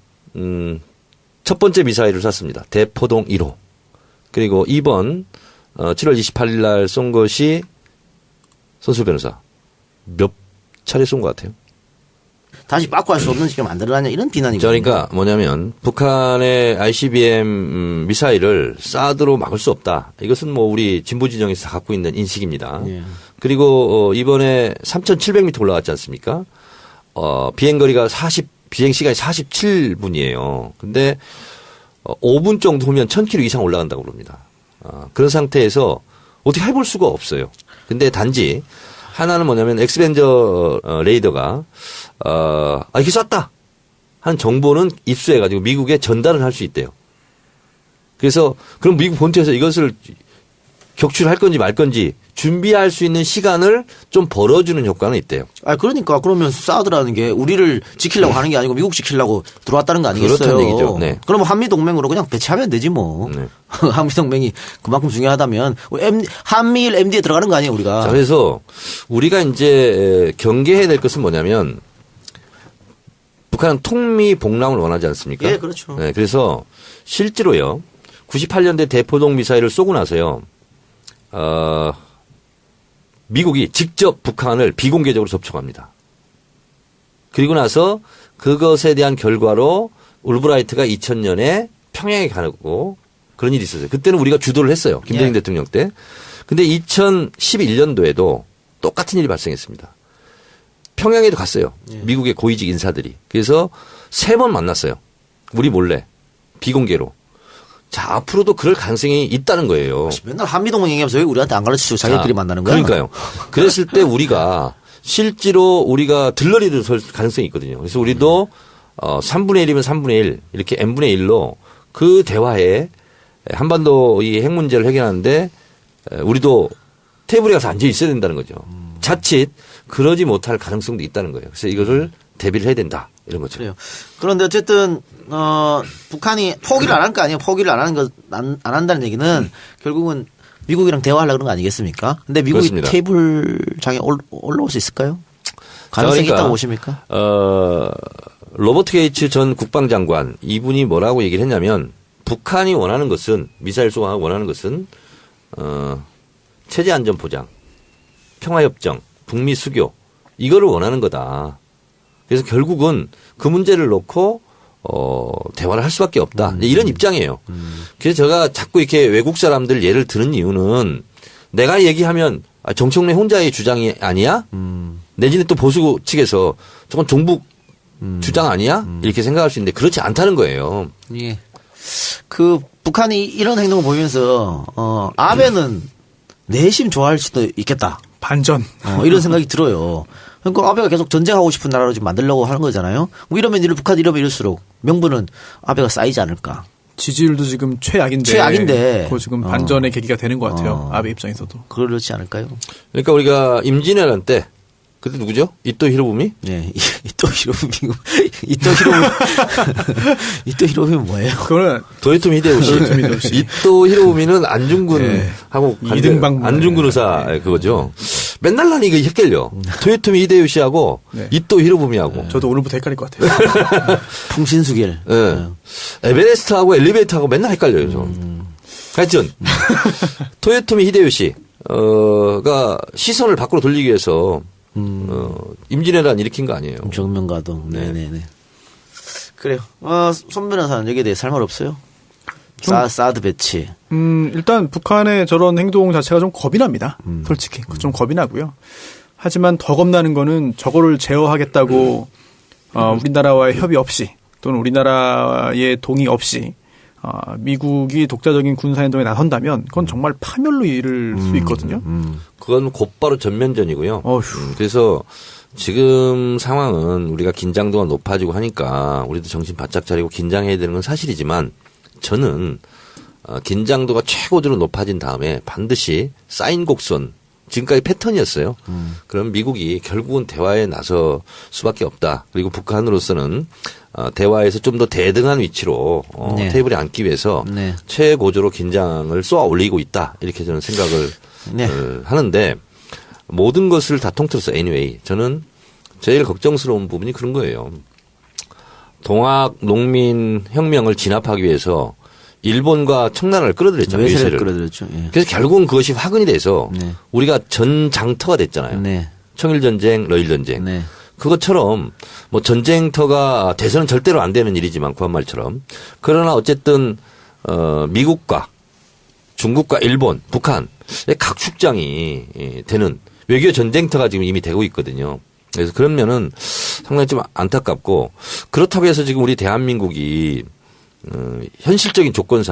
첫 번째 미사일을 쐈습니다. 대포동 1호. 그리고 이번 7월 28일 날 쏜 것이 선수 변호사 몇 차례 쏜 것 같아요? 다시 빠꾸할 수 없는 시점 만들어라냐 이런 비난이거든요. 그러니까 뭐냐면 북한의 ICBM 미사일을 사드로 막을 수 없다. 이것은 우리 진보 진영에서 다 갖고 있는 인식입니다. 예. 그리고 이번에 3,700m 올라갔지 않습니까? 비행거리가 비행 시간이 47분이에요. 근데 5분 정도 후면 1,000km 이상 올라간다고 그럽니다. 그런 상태에서 어떻게 해볼 수가 없어요. 근데 단지 하나는 뭐냐면 엑스벤저 레이더가 이렇게 쐈다 한 정보는 입수해가지고 미국에 전달을 할 수 있대요. 그래서 그럼 미국 본토에서 이것을 격추할 건지 말 건지 준비할 수 있는 시간을 좀 벌어주는 효과는 있대요. 그러니까 그러면 사드라는 게 우리를 지키려고 하는 게 아니고 미국 지키려고 들어왔다는 거 아니겠어요? 그렇다는 얘기죠. 네. 그러면 한미 동맹으로 그냥 배치하면 되지 뭐. 네. 한미 동맹이 그만큼 중요하다면 한미일 MD에 들어가는 거 아니에요, 우리가? 자, 그래서 우리가 이제 경계해야 될 것은 뭐냐면 북한은 통미복람을 원하지 않습니까? 예, 그렇죠. 네, 그래서 실제로요. 98년대 대포동 미사일을 쏘고 나서요. 미국이 직접 북한을 비공개적으로 접촉합니다. 그리고 나서 그것에 대한 결과로 울브라이트가 2000년에 평양에 가고 그런 일이 있었어요. 그때는 우리가 주도를 했어요. 김대중 대통령 때. 근데 2011년도에도 똑같은 일이 발생했습니다. 평양에도 갔어요. 미국의 고위직 인사들이. 그래서 3번 만났어요. 우리 몰래. 비공개로. 자, 앞으로도 그럴 가능성이 있다는 거예요. 맨날 한미동맹 얘기하면서 왜 우리한테 안 가르치고 자기들끼리 만나는 거야? 그러니까요. 그랬을 때 우리가 실제로 우리가 들러리를 설 가능성이 있거든요. 그래서 우리도 3분의 1이면 3분의 1 이렇게 n분의 1로 그 대화에 한반도 이 핵 문제를 해결하는데 우리도 테이블에 가서 앉아 있어야 된다는 거죠. 자칫 그러지 못할 가능성도 있다는 거예요. 그래서 이거를 대비를 해야 된다. 이런 거죠. 그래요. 그런데 어쨌든 북한이 포기를 안 할 거 아니에요. 포기를 안 하는 거 안 한다는 얘기는 결국은 미국이랑 대화하려고 그런 거 아니겠습니까? 근데 미국이 그렇습니다. 테이블장에 올라올 수 있을까요? 가능성이 그러니까, 있다고 보십니까? 로버트 게이츠 전 국방장관 이분이 뭐라고 얘기를 했냐면 북한이 원하는 것은 미사일 쏘아 원하는 것은 체제 안전 보장, 평화협정, 북미 수교 이거를 원하는 거다. 그래서 결국은 그 문제를 놓고 대화를 할 수밖에 없다. 이런 입장이에요. 그래서 제가 자꾸 이렇게 외국 사람들 예를 드는 이유는 내가 얘기하면 정청래 혼자의 주장이 아니야? 내지는 또 보수 측에서 저건 종북 주장 아니야? 이렇게 생각할 수 있는데 그렇지 않다는 거예요. 예. 그 북한이 이런 행동을 보이면서 아베는 내심 좋아할 수도 있겠다. 반전. 이런 생각이 들어요. 그러니까 아베가 계속 전쟁하고 싶은 나라로 지금 만들려고 하는 거잖아요. 뭐 이러면 북한 이러면 이럴수록 명분은 아베가 쌓이지 않을까. 지지율도 지금 최악인데. 그 지금 반전의 계기가 되는 것 같아요. 아베 입장에서도. 그렇지 않을까요? 그러니까 우리가 임진왜란 때 그때 누구죠? 이토 히로부미? 네. 이토 히로부미 뭐예요? 그거는 도요토미 히데요시. 이토 히로부미는 안중근하고 네. 이등방 안중근 의사 그거죠. 맨날 난 이거 헷갈려. 도요토미 히데요시하고 네. 이토 히로부미하고. 저도 오늘부터 헷갈릴 것 같아요. 풍신수길. 네. 에베레스트하고 엘리베이터하고 맨날 헷갈려요. 저. 하여튼 도요토미 히데요시가 시선을 밖으로 돌리기 위해서 임진왜란 일으킨 거 아니에요. 정면가동. 네네네. 그래요. 손 변호사는 여기에 대해 할 말 없어요? 사드 배치. 일단 북한의 저런 행동 자체가 좀 겁이 납니다. 솔직히. 좀 겁이 나고요. 하지만 더 겁나는 거는 저거를 제어하겠다고 우리나라와의 협의 없이 또는 우리나라의 동의 없이 미국이 독자적인 군사행동에 나선다면 그건 정말 파멸로 이를 수 있거든요. 그건 곧바로 전면전이고요. 그래서 지금 상황은 우리가 긴장도가 높아지고 하니까 우리도 정신 바짝 차리고 긴장해야 되는 건 사실이지만 저는 긴장도가 최고조로 높아진 다음에 반드시 사인 곡선 지금까지 패턴이었어요. 그럼 미국이 결국은 대화에 나설 수밖에 없다. 그리고 북한으로서는 대화에서 좀 더 대등한 위치로 네. 테이블에 앉기 위해서 네. 최고조로 긴장을 쏘아 올리고 있다. 이렇게 저는 생각을 네. 하는데 모든 것을 다 통틀어서 anyway 저는 제일 걱정스러운 부분이 그런 거예요. 동학 농민 혁명을 진압하기 위해서 일본과 청나라를 끌어들였잖아요. 외세를 끌어들였죠. 예. 그래서 결국은 그것이 화근이 돼서 네. 우리가 전장터가 됐잖아요. 네. 청일전쟁, 러일전쟁. 네. 그것처럼 뭐 전쟁터가 돼서는 절대로 안 되는 일이지만 구한말처럼 그러나 어쨌든 미국과 중국과 일본, 북한의 각축장이 되는 외교 전쟁터가 지금 이미 되고 있거든요. 그래서 그런 면은 상당히 좀 안타깝고 그렇다고 해서 지금 우리 대한민국이 현실적인 조건상